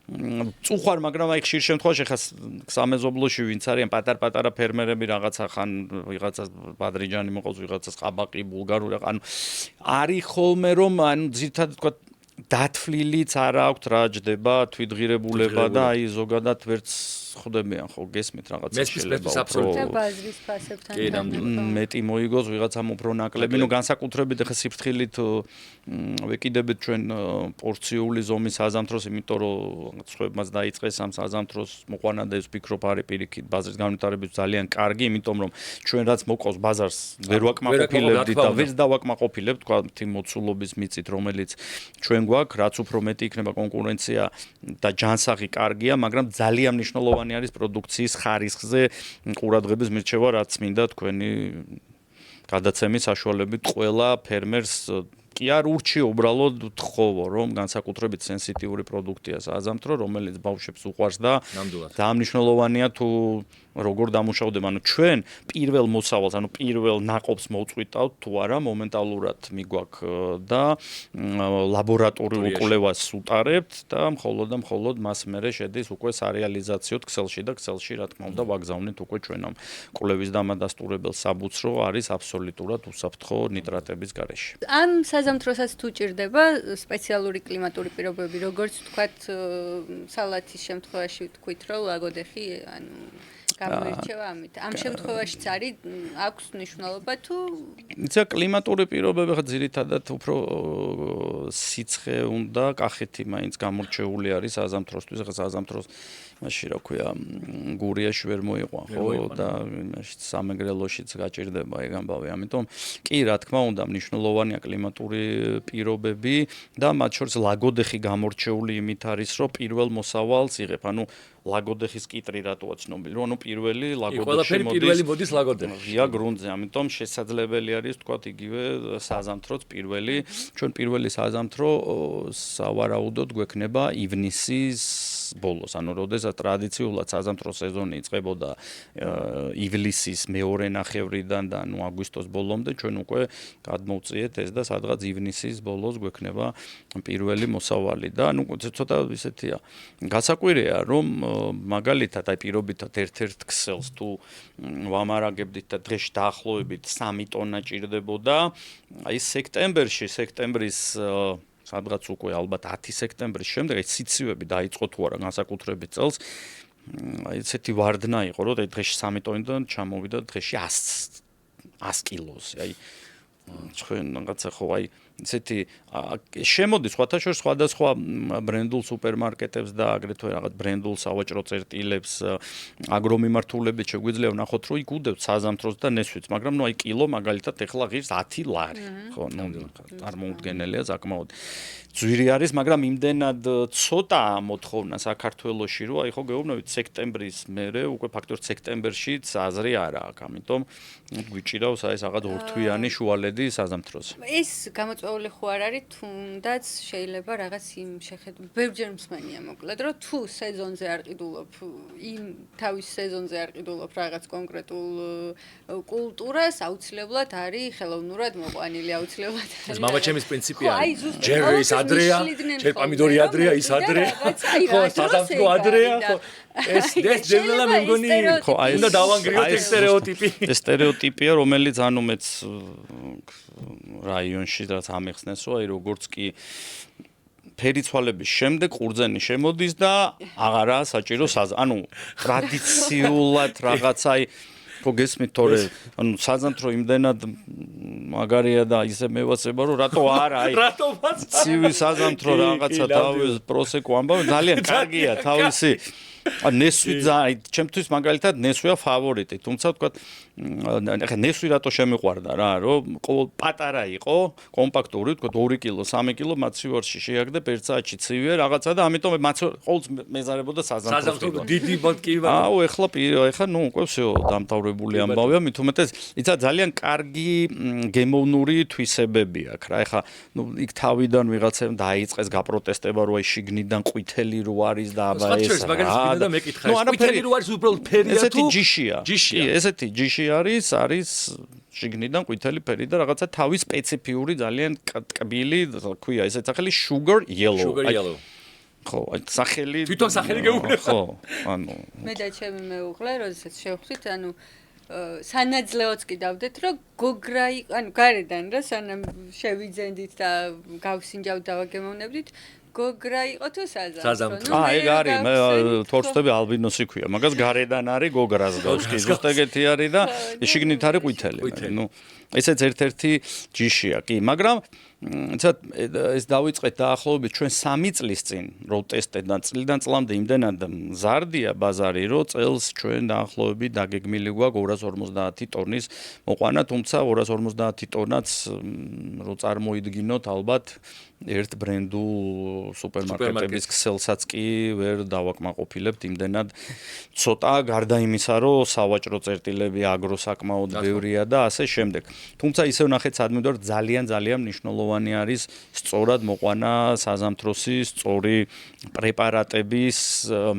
წუხარ, მაგრამ აი ხშირ შემთხვევაში ხა სამეზობლოში ვინც არიან პატარ-პატარა ფერმერები რაღაცა ხან ვიღაცას ბადრიჯანი მოყავს, ვიღაცას ყაბაყი, ბულგარული, ანუ არის ხოლმე რომ ანუ ძირითადად თქვა დათვლილიც არ აქვს რა ჯდება თვითღირებულება და აი ზოგადად ვერც ხვდებიან ხო გესმით რაღაცა შეიძლება აბსოლუტურად ბაზრის ფასებთან მეტი მოიგოს ვიღაცამ უფრო ნაკლები ნუ განსაკუთრებით ხა სიფრთხილით ვეკიდებით ჩვენ პორციული ზომის საზამთროს იმიტომ რომ სხვებმაც დაიწყეს ამ საზამთროს მოყვანა და ეს ვფიქრობ არის პირიქით ბაზრის განვითარების ძალიან კარგი იმიტომ რომ ჩვენ რაც მოყავს ბაზარს ვერ ვაკმაყოფილებთ და ვერც დავაკმაყოფილებთ თქვა თი მოცულობის მიწით რომელიც ჩვენ გვაქვს რაც უფრო მეტი იქნება კონკურენცია და ჯანსაღი კარგია მაგრამ ძალიან მნიშვნელოვანი არის პროდუქციის ხარისხზე ყურადღების მირჩევა რაც მინდა თქვენი გადაცემის საშუალებით ყველა ფერმერს კი არ ურჩიო უბრალოდ თხოვო რომ განსაკუთრებით სენსიტიური პროდუქტია საზამთრო რომელიც ბავშვებს უყვარს და ძალიან მნიშვნელოვანია თუ როგორ დამუშავდება ანუ ჩვენ პირველ მოსავალს ანუ პირველ ნაყოფს მოვწყვიტავთ თუ არა მომენტალურად მიგვაქვს და ლაბორატორიულ კვლევას უტარებთ და მხოლოდ მას მერე შედის უკვე სარეალიზაციო ქსელში და ქსელში რა თქმა უნდა ვაგზავნით უკვე ჩვენ ამ კვლევის დამადასტურებელ საბუთს რო არის აბსოლუტურად უსაფრთხო ნიტრატების გარეშე ამ საზამთროსაც თუ ჭირდება სპეციალური კლიმატური პირობები როგორც თქვათ სალათის შემთხვევაში ვთქვით რომ ლაგოდეხი ანუ გამოირჩევა ამით. ამ შემთხვევაშიც არის აქვს მნიშვნელობა თუ იცი კლიმატური პირობები ხა ძირითადად უფრო სიცხე უნდა კახეთი მაინც გამორჩეული არის საზამთროსთვის ხა საზამთროს მაშინ რა ქვია გურიაში ვერ მოიყვან ხო და მაშინ სამეგრელოშიც გაჭირდება ეგ ამბავი ამიტომ კი რა თქმა უნდა მნიშვნელოვანია კლიმატური პირობები და მათ შორის ლაგოდეხი გამორჩეული იმით არის რომ პირველ მოსავალს იღებ ანუ ლაგოდეხის კიტრი რატოა ცნობილი რომ ანუ პირველი ლაგოდეხი მოდის ლაგოდეხში ღია გრუნტზე ამიტომ შესაძლებელი არის თქვა იგივე საზამთროც პირველი ჩვენ პირველი საზამთრო სავარაუდოდ გვექნება ივნისის ბოლოს ანუ როდესაც ტრადიციულად საზამთრო სეზონი იწყებოდა ივლისის მეორე ნახევრიდან და ანუ აგვისტოს ბოლომდე ჩვენ უკვე გადმოვწიეთ ეს და სადღაც ივნისის ბოლოს გვექნება პირველი მოსავალი და ანუ ცოტა ისეთია გასაკვირია რომ მაგალითად აი პირობითად ერთ-ერთ ქსელს თუ ვამარაგებდით და დღეში დაახლოებით 3 ტონა ჭირდებოდა აი სექტემბრის სადღაც უკვე ალბათ 10 სექტემბრის შემდეგ აი ციცივები დაიწყო თუ არა განსაკუთრებით წელს აი ესეთი ვარდნა იყო რომ დღეში 3 ტონიდან ჩამოვიდა დღეში 100 კილოზე აი ჩვენ რაღაცა ხო აი ესეთი შემოდის სხვათაშორის სხვადასხვა ბრენდულ სუპერმარკეტებს და აგრეთვე რაღაც ბრენდულ სავაჭრო წერტილებს აგრომიმართულებით შეგვიძლია ვნახოთ რომ იქ უდევთ საზამთროს და ნესვიც მაგრამ ნუ აი კილო მაგალითად ეხლა ღირს 10 ლარი ხო ნუ წარმოუდგენელია საკმაოდ ძვირი არის მაგრამ იმდენად ცოტა მოთხოვნა საქართველოში რომ აი ხო გეუბნებით სექტემბრის მერე უკვე ფაქტორად სექტემბერშიც აზრი არ აქვს ამიტომ გვიჭირავს აი რაღაც ორთვიანი შუალედი საზამთროზე ეს გამოწვეული ხო არ არის თუნდაც შეიძლება რაღაც იმ ბევრჯერ მსმენია მოკლედ, რომ თუ სეზონზე არ ყიდულობ, იმ თავის სეზონზე არ ყიდულობ რაღაც კონკრეტულ კულტურას, აუცილებლად არის ხელოვნურად მოყვანილი, აუცილებლად არის. ეს მამაჩემის პრინციპი არის. ჯერი ის ადრეა, ჯერ პომიდორი ადრეა, ის ადრეა. ხო, საზამთრო ადრეა, ხო. ეს ძებნელა მე მგონი, ხო, აი უნდა დავანგრიოთ ეს სტერეოტიპი. ეს სტერეოტიპია, რომელიც ანუ მეც რაიონში რაც ამეხსნეს, რომ აი როგორც კი ფერიცვალების შემდეგ ყურძენი შემოდის და აღარაა საჭირო ანუ ტრადიციულად რაღაც აი ხო გესმით თორე ანუ საზამთრო იმდენად მაგარია და ისე მევაცება რომ რატო არა აი რატომაც ცივი საზამთრო რაღაცა თავის პროსეკო ამბავი ძალიან კარგია თავისი ნესვი ჩემთვის მაგალითად ნესვია ფავორიტი თუმცა თქვა ეხა ნესვი რატო შემიყვარდა რა რომ პატარა იყო კომპაქტური თქვა 2 კილო 3 კილო მაცივარში შეაგდე პერცაჩი ცივია რაღაცა და ამიტომ ყოველს მეზარებოდა საზამთრო დიდი ბოდკივა აუ ეხლა ნუ უკვე всё დამთავრებული ამბავია მით უმეტეს ისა ძალიან კარგი გემოვნური თვისებები აქვს რა ეხლა ნუ იქ თავიდან ვიღაცამ დაიწყეს გაპროტესტება რომ აი შიგნიდან ყვითელი რო არის და აბა ეს და მეკითხა ეს ყვითელი რო არის უბრალოდ ფერია თუ ესეთი ჯიშია კი ესეთი ჯიში არის შიგნიდან ყვითელი ფერი და რაღაცა თავის სპეციფიური ძალიან ტკბილი ქვია ესეც სახელი sugar yellow ხო აი სახელი თვითონ სახელი გეუბნება ხო ანუ მე და ჩემი მეუღლე როდესაც შევხვდით ანუ სანაძლეოც კიდავდეთ რომ გოგრა ანუ გარედან რა სანამ შევიძენდით და გავსინჯავ დავაგემოვნებდით გოგრა იყო თუ საზამთრო? ეგ არის, მე თორსტები ალბინოსი ქვია, მაგას გარედან არის გოგრას გავს, კი ზუსტ ეგეთი არის და შიგნით არის ყვითელი. ნუ ესეც ერთ-ერთი ჯიშია, კი, მაგრამ ეს დავიწყეთ დაახლოებით ჩვენ 3 წლის წინ რო ტესტედან წლიდან წლამდე იმდენად მზარდია ბაზარი, რომ წელს ჩვენ დაახლოებით დაგეგმილი გვაქვს 250 ტონის მოყვანა, თუმცა 250 ტონაც რო წარმოიდგინოთ ალბათ ერთ ბრენდულ სუპერმარკეტების ქსელსაც კი ვერ დავაკმაყოფილებთ იმდენად ცოტა გარდა იმისა რომ სავაჭრო წერტილები აგრო საკმაოდ ბევრია და ასე შემდეგ თუმცა ისევ ნახეთ სადმე რომ ძალიან მნიშვნელოვანი არის სწორად მოყვანა საზამთროსი სწორი პრეპარატების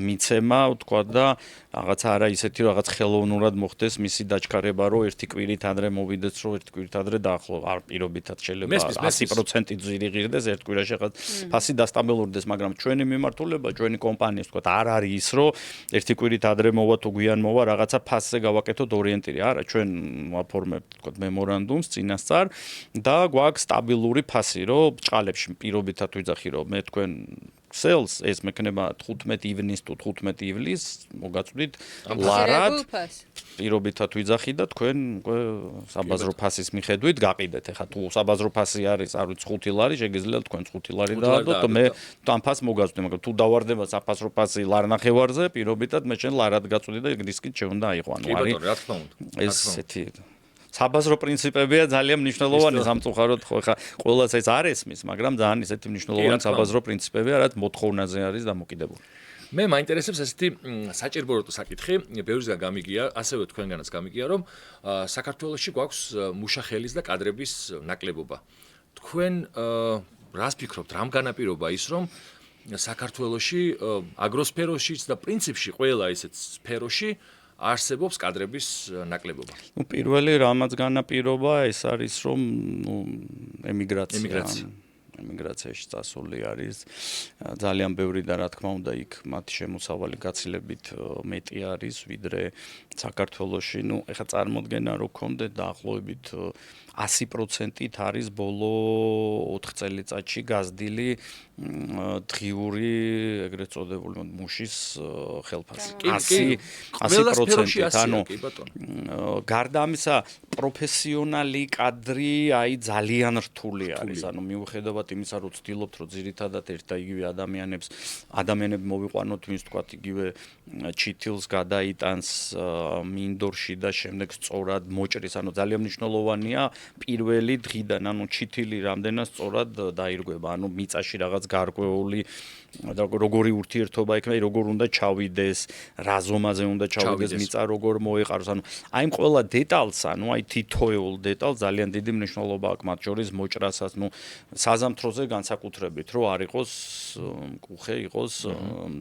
მიცემა ვთქვა და რაღაცა არა ისეთი რაღაც ხელოვნურად მოხდეს მისი დაჩქარება რომ ერთი კვირით ადრე მოვიდეს რომ ერთი კვირით ადრე დაახლოებით არ პირობითად შეიძლება 100% ძირი ღირდეს ერთ კვირაში რაღაც ფასი დასტაბილურდეს მაგრამ ჩვენი მიმართულება ჩვენი კომპანიის ვთქვა არ არის ის რომ ერთი კვირით ადრე მოვა თუ გვიან მოვა რაღაცა ფასზე გავაკეთოთ ორიენტირი არა ჩვენ ვაფორმებთ ვთქვა მემორანდუმს წინასწარ და გვაქვს სტაბილური ფასი რომ ბჭყალებში პირობითად ვიძახი რომ მე თქვენ sales ეს მექნება 15 ივნის თუ 15 ივლისს მოგაწვდით ლარად პირობითად ვიძახი და თქვენ უკვე საბაზრო ფასის მიხედვით გაყიდეთ ეხლა თუ საბაზრო ფასი არის არ ვიცი 5 ლარი შეგიძლიათ თქვენ 5 ლარი დაადოთ და მე ამ ფასს მოგაწვდი მაგრამ თუ დავარდება საბაზრო ფასი ლარ ნახევარზე პირობითად მე შენ ლარად გაწვდი და რისკით შეუნდა აიყვანო არის რა თქმა უნდა ესეთი საბაზრო პრინციპებია ძალიან მნიშვნელოვანი სამწუხაროდ ხო ხა ყველას ეს არ ესმის მაგრამ ძალიან ისეთი მნიშვნელოვანი საბაზრო პრინციპებია რაც მოთხოვნაზე არის დამოკიდებული მე მაინტერესებს ესეთი საჭიროებო საკითხი ბევრისგან გამიგია ასევე თქვენგანაც გამიგია რომ საქართველოში გვაქვს მუშახელის და კადრების ნაკლებობა თქვენ რას ფიქრობთ რამ განაპირობა ის რომ საქართველოში აგროსფეროშიც და პრინციპში ყველა ისეთ სფეროში არსებობს კადრების ნაკლებობა. ნუ პირველი რამაც განაპირობა ეს არის რომ ნუ ემიგრაციაში წასული არის ძალიან ბევრი და რა თქმა უნდა იქ მათი შემოსავალი გაცილებით მეტი არის ვიდრე საქართველოში ნუ ეხლა წარმოდგენა რო გქონდეთ დაახლოებით 100%-ით არის ბოლო 4 წელიწადში გაზრდილი დღიური ეგრეთ წოდებული მუშის ხელფასი 100%-ით ანუ გარდა ამისა პროფესიონალი კადრი აი ძალიან რთული არის ანუ მიუხედავად იმისა რომ ვცდილობთ რომ ძირითადად ერთ და იგივე ადამიანები მოვიყვანოთ ვინც თქვათ იგივე ჩითილს გადაიტანს მინდორში და შემდეგ სწორად მოჭრის ანუ ძალიან მნიშვნელოვანია პირველი დღიდან ანუ ჩითილი რამდენად სწორად დაირგვება ანუ მიწაში რაღაც გარკვეული და როგორი ურთიერთობა იქნება, როგორ უნდა ჩავიდეს, რა ზომაზე უნდა ჩავიდეს, მიწა როგორ მოეყაროს, ანუ აი ამ ყველა დეტალს, ანუ აი თითოეულ დეტალს ძალიან დიდი მნიშვნელობა აქვს, მათ შორის მოჭრასაც, ნუ საზამთროზე განსაკუთრებით, რომ არ იყოს მკუხე, იყოს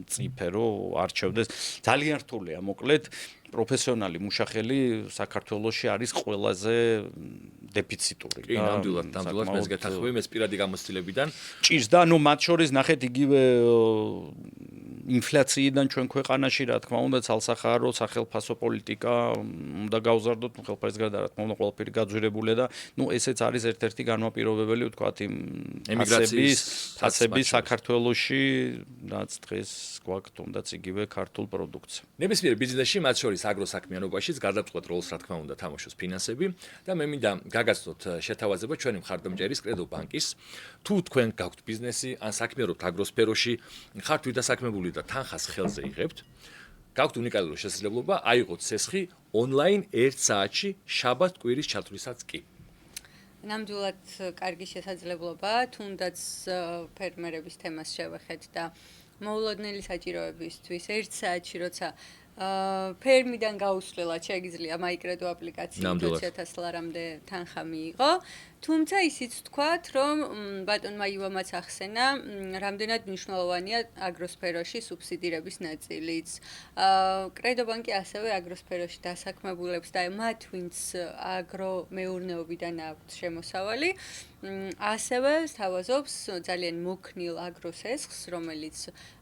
მწიფე, რომ არჩევდეს. ძალიან რთულია, მოკლედ პროფესიონალი მუშახელი საქართველოში არის ყველაზე დეფიციტური. კი, ნამდვილად მეც გეთახმები, მეც პირადი გამოცდილებიდან. ჭირს და ნუ მათ შორის ნახეთ იგივე ინფლაციიდან ჩვენ ქვეყანაში რა თქმა უნდა ცალსახარო სახელმწიფო პოლიტიკა უნდა გავზარდოთ, ნუ ხელფასის გარდა რა თქმა უნდა ყველაფერი გაძვირებულია და ნუ ესეც არის ერთ-ერთი განმაპირობებელი ვთქვათ იმ ემიგრაციის საქართველოში რაც დღეს გვაქვს თუნდაც იგივე ქართულ პროდუქცია. ნებისმიერ ბიზნესში მათ შორის აგროსაქმიანობაშიც გადაწყვეტ როლს რა თქმა უნდა თამაშობს ფინანსები და მე მინდა გაგაცნოთ შეთავაზება ჩვენი მხარდამჭერის კრედო ბანკის თუ თქვენ გაქვთ ბიზნესი ან საქმიანობთ აგროსფეროში ხართ ვიდასაქმებული და თანხას ხელზე იღებთ გაქვთ უნიკალური შესაძლებლობა აიღოთ სესხი ონლაინ 1 საათში შაბათ კვირის ჩათვლისას კი ნამდვილად კარგი შესაძლებლობა თუნდაც ფერმერების თემას შევეხეთ და მოულოდნელი საჭიროებისთვის 1 საათში როცა ფერმიდან გაუსვლელად შეგიძლია მაიკრედო აპლიკაციით 20,000 ლარამდე თანხა მიიღო. თუმცა ისიც ვთქვათ, რომ ბატონმა ივამაც ახსენა, რამდენად მნიშვნელოვანია აგროსფეროში სუბსიდირების ნაწილიც. კრედო ბანკი ასევე აგროსფეროში დასაქმებულებს და მათ, ვინც აგრომეურნეობიდან აქვთ შემოსავალი, ასევე სთავაზობს ძალიან მოქნილ აგროსესხს, რომელიც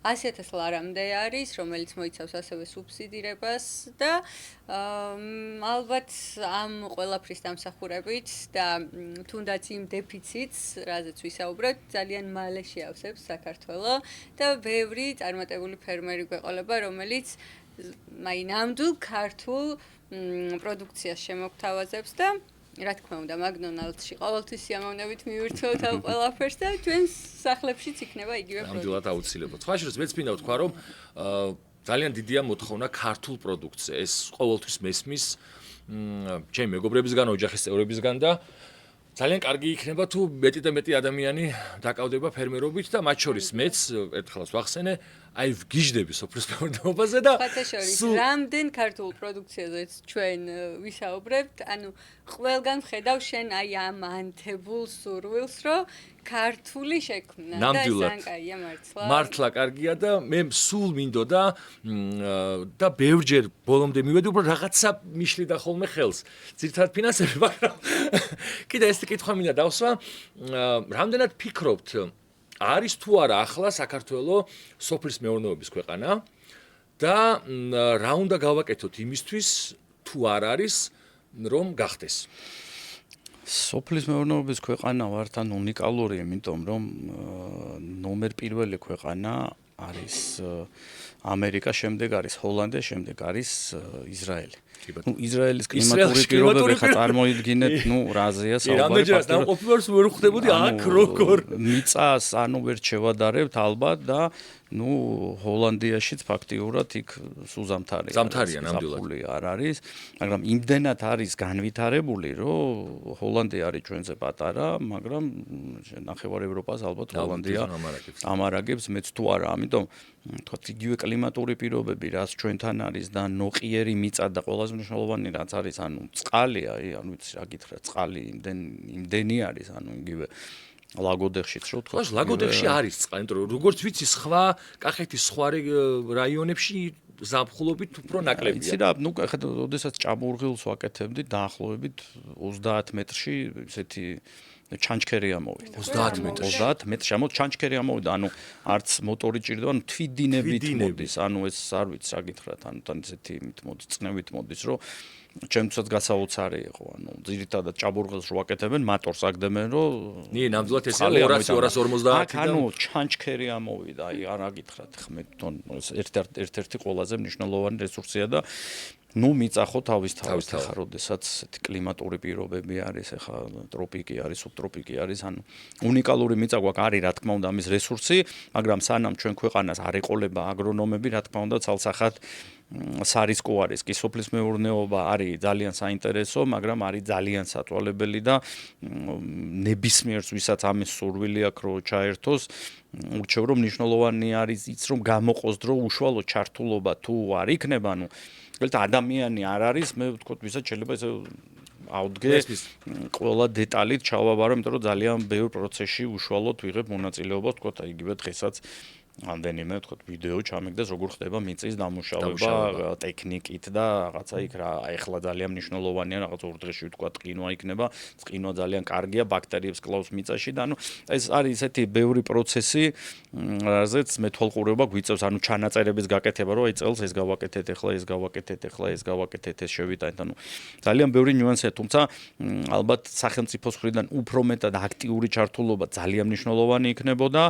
100,000 ლარამდე არის, რომელიც მოიცავს ასევე სუბსიდირებას და ალბათ ამ ყველაფრის დამსახურებით და თუნდაც იმ დეფიციტს, რაზეც ვისაუბრეთ, ძალიან მალე შეავსებს საქართველო და ბევრი წარმატებული ფერმერი გვეყოლება, რომელიც აი ნამდვილ ქართულ პროდუქციას შემოგთავაზებს და რა თქმა უნდა, მაგდონალდსში ყოველთვის სიამოვნებით მივირთვევთ ამ ყველაფერს და ჩვენ სახლებშიც იქნება იგივე პროდუქცია. ნამდვილად აუცილებლად. სხვა შორის მეც მინდა ვთქვა, რომ ძალიან დიდია მოთხოვნა ქართულ პროდუქცია. ეს ყოველთვის მესმის ჩემი მეგობრებისგან, ოჯახის წევრებისგან და ძალიან კარგი იქნება თუ მეტი და მეტი ადამიანი დაკავდება ფერმერობით და მათ შორის მეც ერთხელაც ვახსენე, აი ვგიჟდები სოფლის მეურნეობაზე და რამდენ ქართულ პროდუქციაზეც ჩვენ ვისაუბრებთ, ანუ ყველგან ვხედავ შენ აი ამ ანთებულ სურვილს, რომ ქართული შექმნა და ძალიან კაია მართლა. მართლა კარგია და მე სულ მინდოდა და ბევრჯერ ბოლომდე მივედი უბრალოდ რაღაცა მიშლიდა ხოლმე ხელს. ძირითადად ფინანსები, მაგრამ კიდე ეს კითხვა მინდა დავსვა, რამდენად ფიქრობთ არის თუ არა ახლა საქართველოს სოფლის მეურნეობის ქვეყანა და რა უნდა გავაკეთოთ იმისთვის თუ არ არის რომ გახდეს სოფლის მეურნეობის ქვეყანა ვართ ან უნიკალური იმიტომ რომ ნომერ პირველი ქვეყანა არის ამერიკა, შემდეგ არის ჰოლანდია, შემდეგ არის ისრაელი. ნუ ისრაელის კლიმატური პირობები ხა წარმოიდგინეთ, ნუ რაზეა საუბარი. რამდენჯერაც დამყოფილებს ვერ ხვდებოდი აქ როგორ მიწას ანუ ვერ შევადარებთ ალბათ და ნუ ჰოლანდიაშიც ფაქტიურად იქ სუზამთარია. ზამთარია ნამდვილად. არ არის, მაგრამ იმდენად არის განვითარებული, რომ ჰოლანდია არის ჩვენზე პატარა, მაგრამ ნახევარ ევროპას ალბათ ჰოლანდია ამარაგებს, მეც თუ არა, ამიტომ თქვათ იგივე კლიმატური პირობები, რაც ჩვენთან არის და ნოყიერი მიწა და ყველაზე მნიშვნელოვანი რაც არის, ანუ წყალი, ანუ ვიცი რა გითხრა, წყალი იმდენი არის, ანუ იგივე ლაგოდეხშიც რო თქვა. ლაგოდეხში არის წყალი, იმიტომ რომ როგორც ვიცი, სხვა კახეთის სხვა რაიონებში ზაფხულობით უფრო ნაკლებია. იცი რა, ნუ ხა ოდესაც ჭაბურღილს ვაკეთებდი დაახლოებით 30 მეტრში ესეთი ჩანჩქერი ამოვიდა. 30 მეტრში ამო ჩანჩქერი ამოვიდა, ანუ არც მოტორი ჭირდება, ანუ თვიდინებით მოდის, ანუ ეს არ ვიცი რა გითხრათ, ანუ თან ესეთი მოდის, წნევით მოდის, რომ ჩემთვისაც გასაოცარი იყო, ანუ ძირითადად ჭაბურღილს რო ვაკეთებენ, მატორს აგდებენ, რომ ნამდვილად ესე 200-250 ანუ ჩანჩქერი ამოვიდა, აი არა გითხრათ, ხმე თვითონ ერთ-ერთი ყველაზე მნიშვნელოვანი რესურსია და ნუ მიწახო თავის თავის ახლა როდესაც ესეთი კლიმატური პირობები არის, ახლა ტროპიკი არის, სუბტროპიკი არის, ანუ უნიკალური მიწა გვაქვს, არის რა თქმა უნდა ამის რესურსი, მაგრამ სანამ ჩვენ ქვეყანას არ ეყოლება აგრონომები, რა თქმა უნდა ცალსახად სარისკო არის, კი სოფლის მეურნეობა არის ძალიან საინტერესო, მაგრამ არის ძალიან საწვალებელი და ნებისმიერს ვისაც ამის სურვილი აქვს რომ ჩაერთოს, ურჩევ რომ მნიშვნელოვანი არის ის რომ გამოყოს დრო უშუალო ჩართულობა თუ არ იქნება, ანუ ადამიანი არ არის, მე ვთქვათ, ვისაც შეიძლება ესე ავდგე ყველა დეტალით ჩავაბარო, იმიტომ რომ ძალიან ბევრ პროცესში უშუალოდ ვიღებ მონაწილეობას, ვთქვათ, იგივე დღესაც ამდენიმე ვთქვათ ვიდეო ჩამიგდეს როგორ ხდება მიწის დამუშავება ტექნიკით და რაღაცა იქ რა ეხლა ძალიან მნიშვნელოვანია რაღაც ორ დღეში ვთქვათ ყინვა იქნება ყინვა ძალიან კარგია ბაქტერიებს კლავს მიწაში და ანუ ეს არის ესეთი ბევრი პროცესი რაზეც მეთვალყურება გვიწევს ანუ ჩანაწერების გაკეთება რომ აი წელს ეს გავაკეთეთ ეხლა ეს გავაკეთეთ ეხლა ეს გავაკეთეთ ეს შევიტანეთ ანუ ძალიან ბევრი ნიუანსია თუმცა ალბათ სახელმწიფოს მხრიდან უფრო მეტად აქტიური ჩართულობა ძალიან მნიშვნელოვანი იქნებოდა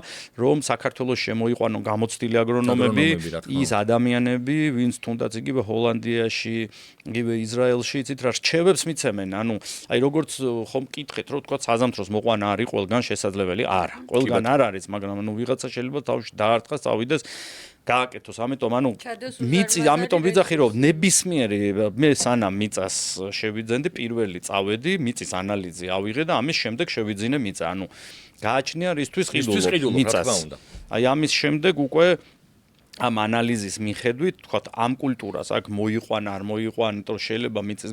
რომ საქართველოს მოიყვანო გამოცდილი აგრონომები, ის ადამიანები, ვინც თუნდაც იგივე ჰოლანდიაში, იგივე ისრაელში, იცით რა რჩევებს მიცემენ, ანუ აი როგორც ხომ მკითხეთ, რომ თქვა საზამთროს მოყვანა არის ყველგან შესაძლებელი? არა. ყველგან არ არის, მაგრამ ანუ ვიღაცა შეიძლება თავში დაარტყას, წავიდეს გააკეთოს, ამიტომ ანუ მიწი, ამიტომ ვიძახი რომ ნებისმიერი მე სანამ მიწას შევიძენდი, პირველი წავედი, მიწის ანალიზი ავიღე და ამის შემდეგ შევიძინე მიწა, ანუ გააჩნია რისთვის ყიდულობ მიწას. აი ამის შემდეგ უკვე ამ ანალიზის მიხედვით, თქვათ, ამ კულტურას აქ მოიყვანა, არ მოიყვანა, იმიტომ შეიძლება მიწის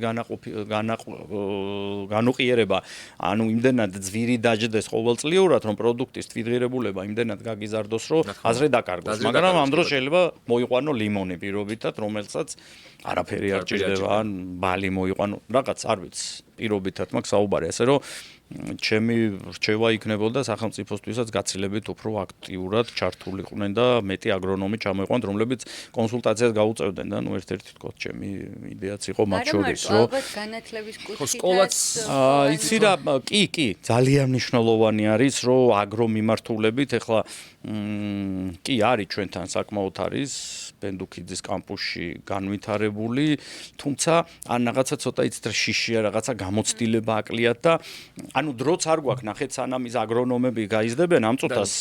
განუყიერება, ანუ იმდენად ძვირი დაждდეს ყოველწლიურად, რომ პროდუქტის თვითღირებულება იმდენად გაგიზარდოს, რომ აზრე დაკარგოს. მაგრამ ამ დროს შეიძლება მოიყვანო ლიმონი პირობითად, რომელსაც არაფერი არ ჭირდება, ან ბალი მოიყვანო, რაღაც არ ვიცი, პირობითად მაქვს საუბარი, ასე რომ ჩემი რჩევა იქნებოდა სახელმწიფოსთვისაც გაცილებით უფრო აქტიურად ჩართულიყვნენ და მეტი აგრონომი ჩამოიყვანთ, რომლებიც კონსულტაციას გაუწევდნენ და ნუ ერთ-ერთი თქო ჩემი იდეაც იყო მათ შორის, რომ ალბათ განათლების სკოლაც იცი რა, კი, ძალიან მნიშვნელოვანი არის, რომ აგრომიმართულებით ეხლა კი არის ჩვენთან საკმაოდ არის ბენდუქიძის კამპუსში განვითარებული, თუმცა ან რაღაცა ცოტა იცით რა შიშია, რაღაცა გამოცდილება აკლიათ და ანუ დროც არ გვაქვს ნახეთ სანამ ის აგრონომები გაიზრდებენ ამ წუთას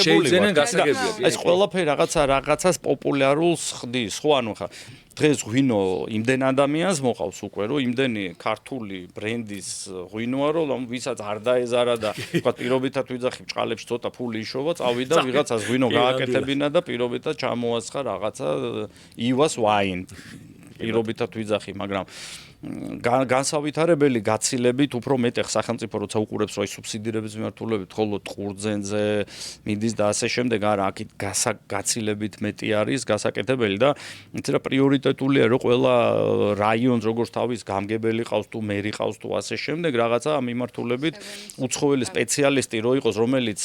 შეიძენენ გასაგებია. ეს ყველაფერი რაღაცას პოპულარულს ხდის, ხო ანუ ხა დღეს ღვინო იმდენ ადამიანს მოყავს უკვე რომ იმდენი ქართული ბრენდის ღვინოა რომ ვისაც არ დაეზარა და თქვა პირობითად ვიძახი ბჭყალებში ცოტა ფული იშოვა წავიდა ვიღაცას ღვინო გააკეთებინა და პირობითად ჩამოასხა რაღაცა ივას ვაინ პირობითად ვიძახი მაგრამ განსავითარებელი გაცილებით უფრო მეტი სახელმწიფო როცა უყურებს რა სუბსიდირების მიმართულებით ხოლო ყურძენზე მიდის და ასე შემდეგ არა აქ გაცილებით მეტი არის გასაკეთებელი და იცი რა პრიორიტეტულია რომ ყველა რაიონს როგორც თავის გამგებელი ყავს თუ მერი ყავს თუ ასე შემდეგ რაღაცა ამ მიმართულებით უცხოელი სპეციალისტი რო იყოს რომელიც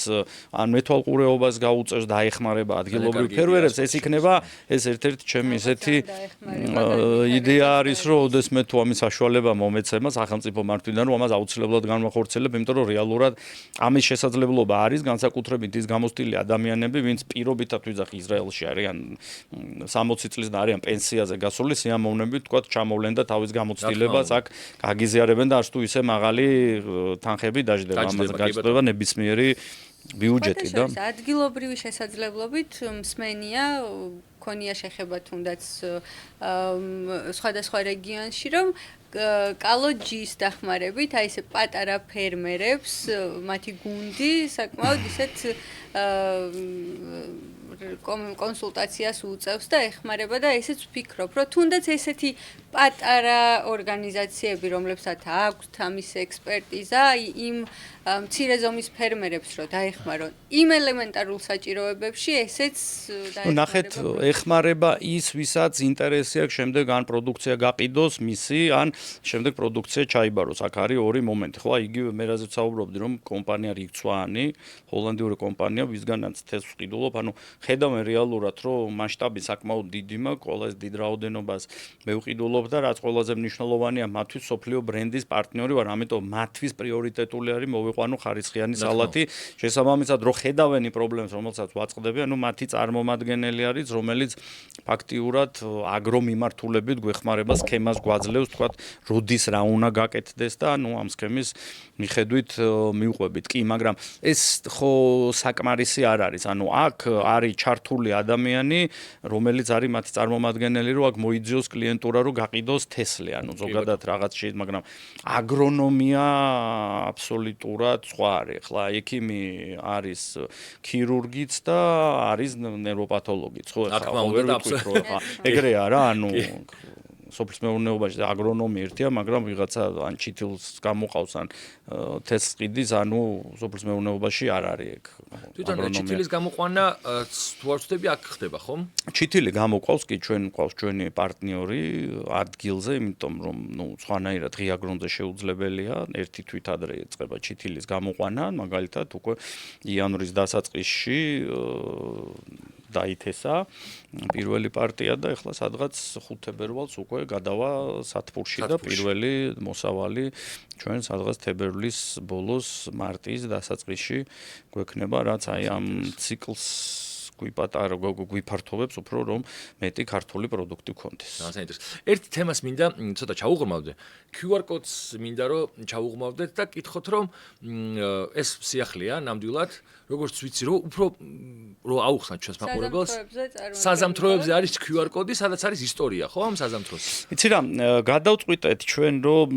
ან მეთვალყურეობას გაუწევს და ეხმარება ადგილობრივ ფერმერებს ეს იქნება ეს ერთ-ერთი ჩემი ესეთი იდეა არის რომ ოდესმე თუ ამის საშუალება მომეცემა სახელმწიფო მართვიდან რომ ამას აუცილებლად განვახორციელებ, იმიტომ რომ რეალურად ამის შესაძლებლობა არის განსაკუთრებით ის გამოცდილი ადამიანები, ვინც პირობითად ვიძახი ისრაელში არიან 60 წლის და არიან პენსიაზე გასული სიამოვნებით, თქვათ, ჩამოვლენ და თავის გამოცდილებას აქ გაგიზიარებენ და არც თუ ისე მაღალი თანხები დაждდება, ამაზე გაჭდება ნებისმიერი ბიუჯეტი და ადგილობრივი შესაძლებლობით მსმენია ქონია შეხება თუნდაც სხვადასხვა რეგიონში რომ კალოჯის დახმარებით აი ესე პატარა ფერმერებს მათი გუნდი საკმაოდ ისეთ კონსულტაციას უწევს და ეხმარება და ესეც ვფიქრობ რომ თუნდაც ესეთი პატარა ორგანიზაციები რომლებსაც აქვთ ამის ექსპერტიზა იმ მცირე ზომის ფერმერებს რო დაეხმარონ იმ ელემენტარულ საჭიროებებში ესეც დაეხმარება. ნახეთ, ეხმარება ის ვისაც ინტერესი აქვს შემდეგ ან პროდუქცია გაყიდოს მისი ან შემდეგ პროდუქცია ჩაიბაროს. აქ არის ორი მომენტი. ხო, იგივე მე რაზე ვსაუბრობდი რომ კომპანია რიგცვაანი, ჰოლანდიური კომპანია, ვისგანაც თესვს ყიდულობ, ანუ ხედავენ რეალურად რომ მასშტაბი საკმაოდ დიდი მაქვს, ყველა ეს დიდ რაოდენობას მევყიდულობ და რაც ყველაზე მნიშვნელოვანია, მათთვის სოფლიო ბრენდის პარტნიორი ვარ, ამიტომ მათთვის პრიორიტეტული არის გამოიყვანო ხარისხიანი სალათი. შესაბამისად, რო ხედავენ პრობლემს, რომელსაც ვაწყდები, ანუ მათი წარმომადგენელი არის, რომელიც ფაქტიურად აგრომიმართულებით გვეხმარება სქემას გვაძლევს, თქვათ, როდის რა უნდა გაკეთდეს და ანუ ამ სქემის მიხედვით მივყვებით. კი, მაგრამ ეს ხო საკმარისი არ არის. ანუ აქ არის ჩართული ადამიანი, რომელიც არის მათი წარმომადგენელი, რომ აქ მოიძიოს კლიენტურა, რომ გაყიდოს თესლი, ანუ ზოგადად რაღაც შეიძლება, მაგრამ აგრონომია აბსოლუტურად სხვა არის. ხლა ექიმი არის ქირურგიც და არის ნევროპათოლოგიც, ხო? ახლა ვერ ვიტყვით, რომ ეგრე არა, ანუ სოფლის მეურნეობაში აგრონომი ერთია, მაგრამ ვიღაცა ან ჩითილს გამოყავს, ან თესლს ყიდის, ანუ სოფლის მეურნეობაში არ არის ეგ. თვითონ ჩითილის გამოყვანა თუ არ ვწდები აქ ხდება, ხომ? ჩითილი გამოყავს, კი ჩვენ ყავს ჩვენი პარტნიორი ადგილზე, იმიტომ რომ სხვანაირად ღია გრუნტზე შეუძლებელია, ერთი თვით ადრე ეწყება ჩითილის გამოყვანა, მაგალითად უკვე იანვრის დასაწყისში დაითესა პირველი პარტია და ეხლა სადღაც 5 თებერვალს უკვე გადავა სათბურში და პირველი მოსავალი ჩვენ სადღაც თებერვლის ბოლოს მარტის დასაწყისში გვექნება, რაც აი ამ ციკლს გვიფართოვებს უფრო რომ მეტი ქართული პროდუქტი გქონდეს. საინტერესო. ერთი თემას მინდა ცოტა ჩაუღრმავდე. QR კოდს მინდა რომ ჩაუღრმავდეთ და კითხოთ რომ ეს სიახლეა ნამდვილად როგორც ვიცი რომ უფრო რომ აუხსნათ ჩვენს მაყურებელს საზამთროებზე არის QR კოდი, სადაც არის ისტორია, ხო ამ საზამთროს? იცი რა, გადავწყვიტეთ ჩვენ რომ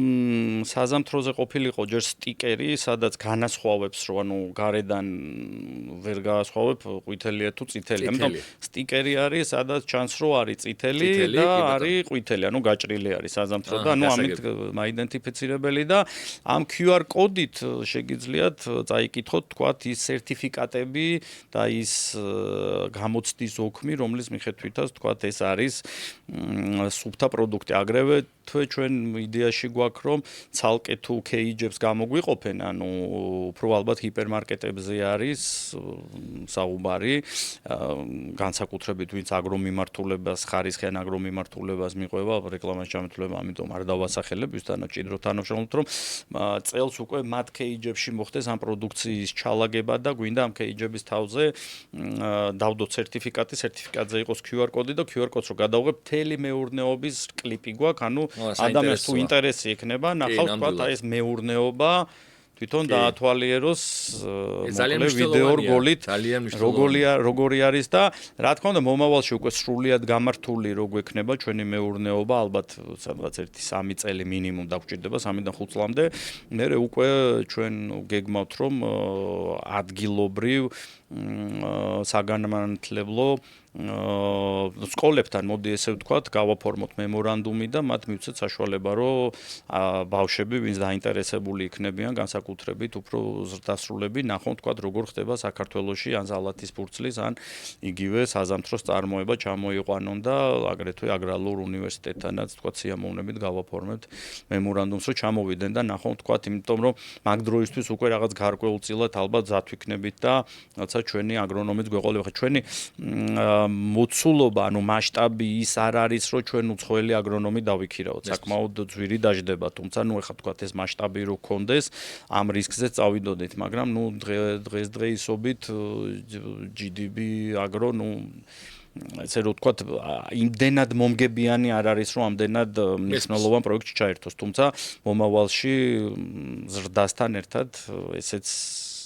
საზამთროზე ყოფილიყო ჯერ სტიკერი, სადაც განასხვავებს რომ ანუ გარედან ვერ გაასხვავებ ყვითელია თუ წითელი. ამიტომ სტიკერი არის, სადაც ჩანს რომ არის წითელი და არის ყვითელი, ანუ გაჭრილი არის საზამთრო და ანუ ამით მაიდენტიფიცირებელი და ამ QR კოდით შეგიძლიათ წაიკითხოთ თქვათ ის სერტიფიკატები და ის გამოცდის ოქმი, რომლის მიხედვითაც თქვათ ეს არის სუფთა პროდუქტი. აგრევე ჩვენ იდეაში გვაქვს რომ ცალკე თუ кейჯებს გამოგვიყოფენ, ანუ უფრო ალბათ ჰიპერმარკეტებზე არის საუბარი, განსაკუთრებით ვინც აგრომიმართულებას, ხარისხიან აგრომიმართულებას მიყვება, რეკლამას ჩამეთვლება, ამიტომ არ დავასახელებ, ვისთანაც ჭიდროთ თანამშრომლობთ, რომ წელს უკვე მათ кейჯებში მოხდეს ამ პროდუქციის ჩალაგება და გვინდა ამ кейჯების თავზე დავდოთ სერტიფიკატი, სერტიფიკატზე იყოს QR კოდი და QR კოდს რო გადავღებ, მთელი მეურნეობის კლიპი გვაქვს, ანუ ადამიანს თუ ინტერესი ექნება, ნახავთ თქვათ აი ეს მეურნეობა თვითონ დაათვალიეროს ვიდეო რგოლით როგორი არის და რა თქმა უნდა მომავალში უკვე სრულიად გამართული რო გვექნება ჩვენი მეურნეობა ალბათ სადღაც 1-3 წელი მინიმუმ დაგჭირდება 3-დან 5 წლამდე მერე უკვე ჩვენ გეგმავთ რომ ადგილობრივ საგანმანათლებლო სკოლებთან მოდი ესე ვთქვათ, გავაფორმოთ მემორანდუმი და მათ მივცეთ საშუალება, რომ ბავშვები, ვინც დაინტერესებული იქნებიან, განსაკუთრებით უფრო ზრდასრულები, ნახონ ვთქვათ, როგორ ხდება საქართველოში ან ზალათის ფურცლის, ან იგივე საზამთროს წარმოება ჩამოიყვანონ და აგრეთვე აგრარულ უნივერსიტეტთანაც ვთქვათ, სიამოვნებით გავაფორმებთ მემორანდუმს, რომ ჩამოვიდნენ და ნახონ ვთქვათ, იმიტომ რომ მაგ დროისთვის უკვე რაღაც გარკვეულწილად ალბათ ზათვიქნებით და რაცა ჩვენი აგრონომიც გვეყოლება, ხა ჩვენი მოცულობა, ანუ მასშტაბი ის არ არის, რომ ჩვენ უცხოელი აგრონომი დავიქირავოთ. საკმაოდ ძვირი დაждდება, თუმცა ნუ ეხლა თქვათ ეს მასშტაბი რო გქონდეს, ამ რისკზე წავიდოდით, მაგრამ ნუ დღესდღეობით GDB აგრო, ნუ ესე რომ ვთქვათ, იმდენად მომგებიანი არ არის, რომ ამდენად მნიშვნელოვან პროექტში ჩაერთოს, თუმცა მომავალში ზრდასთან ერთად ესეც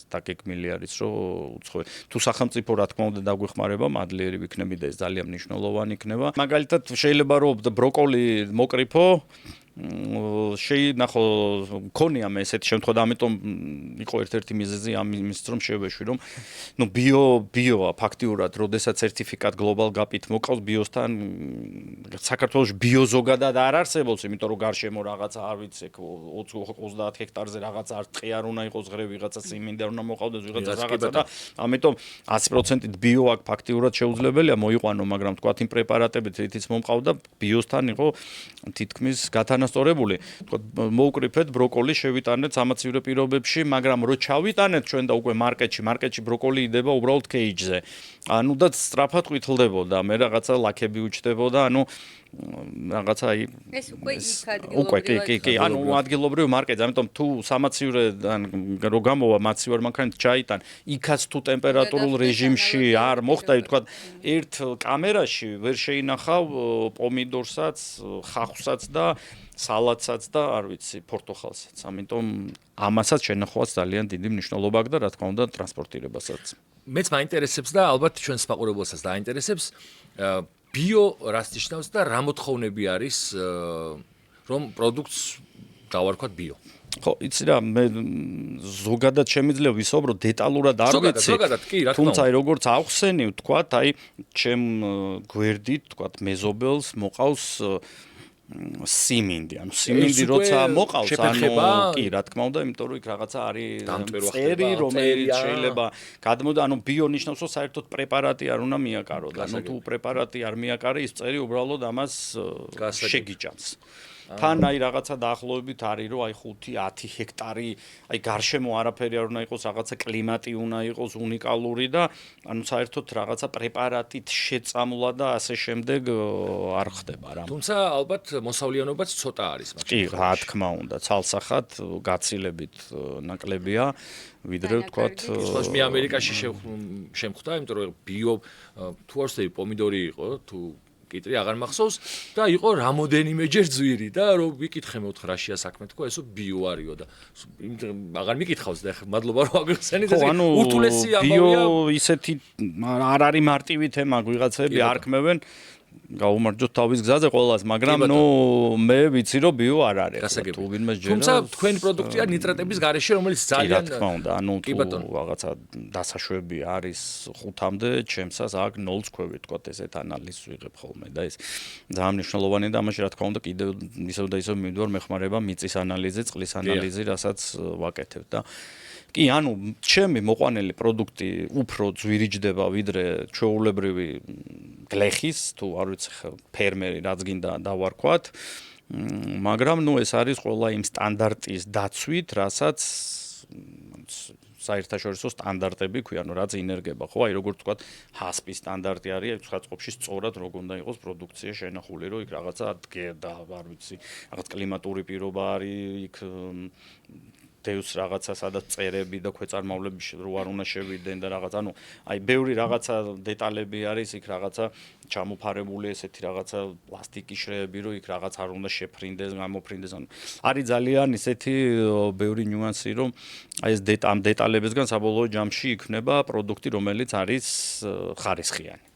დაგეგმილი არის, რომ უცხოე თუ სახელმწიფო რა თქმა უნდა დაგვეხმარება, მადლიერი ვიქნები და ეს ძალიან მნიშვნელოვანი იქნება. მაგალითად შეიძლება რომ ბროკოლი მოკრიფო შეინახო მქონია მე ესეთი შემთხვევა და ამიტომ იყო ერთ-ერთი მიზეზი ამის რომ შევეშვი რომ ნუ ბიოა ფაქტიურად როდესაც სერტიფიკატ გლობალ გაპით მოკავს ბიოსთან საქართველოში ბიო ზოგადად არ არსებობს იმიტომ რომ გარშემო რაღაცა არ ვიცი 20-30 ჰექტარზე რაღაცა არ ტყე არ უნდა იყოს ღრე ვიღაცა სიმინდი არ უნდა მოყავდეს ვიღაცა რაღაცა და ამიტომ 100%-ით ბიო აქ ფაქტიურად შეუძლებელია მოიყვანო მაგრამ თქვათ იმ პრეპარატებით რითიც მომყავდა ბიოსთან იყო თითქმის გათანასწორებული თქვათ მოუკრიფეთ ბროკოლი შევიტანეთ სამაცივრო პირობებში მაგრამ რო ჩავიტანეთ ჩვენ და უკვე მარკეტში ბროკოლი იდება უბრალოდ кейჯზე ანუ და სწრაფად ყვითლდებოდა მე რაღაცა ლაქები უჩდებოდა ანუ რაღაცა აი ეს უკვე იქ უკვე ადგილობრივად კი ანუ ადგილობრივ მარკეტზე ამიტომ თუ სამაცივრედან რო გამოვა მაცივარ მანქანით ჩაიტან იქაც თუ ტემპერატურულ რეჟიმში არ მოხდა თქვა ერთ კამერაში ვერ შეინახავ პომიდორსაც ხახვსაც და სალატსაც და არ ვიცი პორტოხალსაც ამიტომ ამასაც შენახვაც ძალიან დიდი მნიშვნელობა აქვს და რა თქმა უნდა ტრანსპორტირებასაც მეც მაინტერესებს და ალბათ ჩვენს მაყურებელსაც დაინტერესებს ბიო რას ნიშნავს და რა მოთხოვნები არის რომ პროდუქტს დავარქვათ ბიო ხო იცი რა მე ზოგადად შემიძლია ვისაუბრო დეტალურად არ ვიცი ზოგადად კი რა თქმა უნდა თუმცა აი როგორც ახსენივ თქვა აი ჩემ გვერდით თქვა მეზობელს მოყავს siminди, ანუ siminди როცა მოყავს, ანუ კი, რა თქმა უნდა, იმიტომ რომ იქ რაღაცა არის წერი, რომელიც შეიძლება გადმოდა, ანუ ბიო ნიშნავს, რომ საერთოდ პრეპარატი არ უნდა მიაკარო და ანუ თუ პრეპარატი არ მიაკარე, ის წერი უბრალოდ ამას შეგიჭამს. თან აი რაღაცა დაახლოებით არის რომ აი 5-10 ჰექტარი აი გარშემო არაფერი არ უნდა იყოს რაღაცა კლიმატი უნდა იყოს უნიკალური და ანუ საერთოდ რაღაცა პრეპარატით შეწამლა და ასე შემდეგ არ ხდება რა. თუმცა ალბათ მოსავლიანობაც ცოტა არის მაგრამ. კი, რა თქმა უნდა, ცალსახად გაცილებით ნაკლებია ვიდრე ვთქვათ მე ამერიკაში შემხვდა, იმიტომ რომ ბიო თუ არ ვსწრები პომიდორი იყო თუ კიტრი აღარ მახსოვს და იყო რამოდენიმეჯერ ძვირი და რომ ვიკითხე მე 9-რაშია საქმე თქო ესო ბიო არისო და აღარ მიკითხავს და ხა მადლობა რომ აგიხსენით ეს ურთულესი ამბავია ბიო ისეთი არ არის მარტივი თემა ვიღაცები არ ქმევენ გაუმარჯოთ თავის გზაზე ყველას მაგრამ ნუ მე ვიცი რომ ბიო არ არის თუ ვინმე ჯერა თუმცა თქვენი პროდუქტია ნიტრატების გარეშე რომელიც ძალიან რა თქმა უნდა ანუ თუ რაღაცა დასაშვები არის 5-მდე ჩემსას აქ 0-ს ქვევი თქვა ესეთ ანალიზს ვიღებ ხოლმე და ეს ძალიან მნიშვნელოვანია და ამაში რა თქმა უნდა კიდევ ისევ და ისევ მივიდვარ მეხმარება მიწის ანალიზი წყლის ანალიზი რასაც ვაკეთებ და კი, ანუ ჩემი მოყვანილი პროდუქტი უფრო ძვირიჯდება ვიდრე ჩვეულებრივი გლეხის, თუ არ ვიცი ფერმერი რაც გინდა დავარქვათ, მაგრამ ნუ ეს არის ყველა იმ სტანდარტის დაცვით, რასაც საერთაშორისო სტანდარტები ქვია, ანუ რაც ინერგება, ხო, აი როგორ ვთქვათ, ჰასპის სტანდარტი არის, სხვა წყობაში სწორად როგორ უნდა იყოს პროდუქცია შენახული, რომ იქ რაღაცა დგერდა, არ ვიცი, რაღაც კლიმატური პირობა არის, იქ დევს რაღაცა სადაც წერები და ქვეწარმავლები რო არ უნდა შევიდნენ და რაღაც ანუ აი ბევრი რაღაცა დეტალები არის იქ რაღაცა ჩამოფარებული ესეთი რაღაცა პლასტიკის შრეები რო იქ რაღაც არ უნდა შეფრინდეს გამოფრინდეს ანუ არის ძალიან ისეთი ბევრი ნიუანსი რომ აი ეს ამ დეტალებისგან საბოლოო ჯამში იქნება პროდუქტი რომელიც არის ხარისხიანი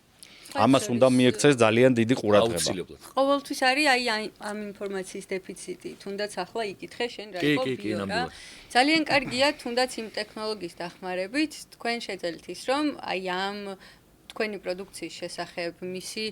ამას უნდა მიექცეს ძალიან დიდი ყურადღება. ყოველთვის არის აი ამ ინფორმაციის დეფიციტი, თუნდაც ახლა იკითხე შენ რა იყო ბიო რა. ძალიან კარგია თუნდაც იმ ტექნოლოგიის დახმარებით, თქვენ შეძლებთ ის რომ აი ამ თქვენი პროდუქციის შესახებ, მისი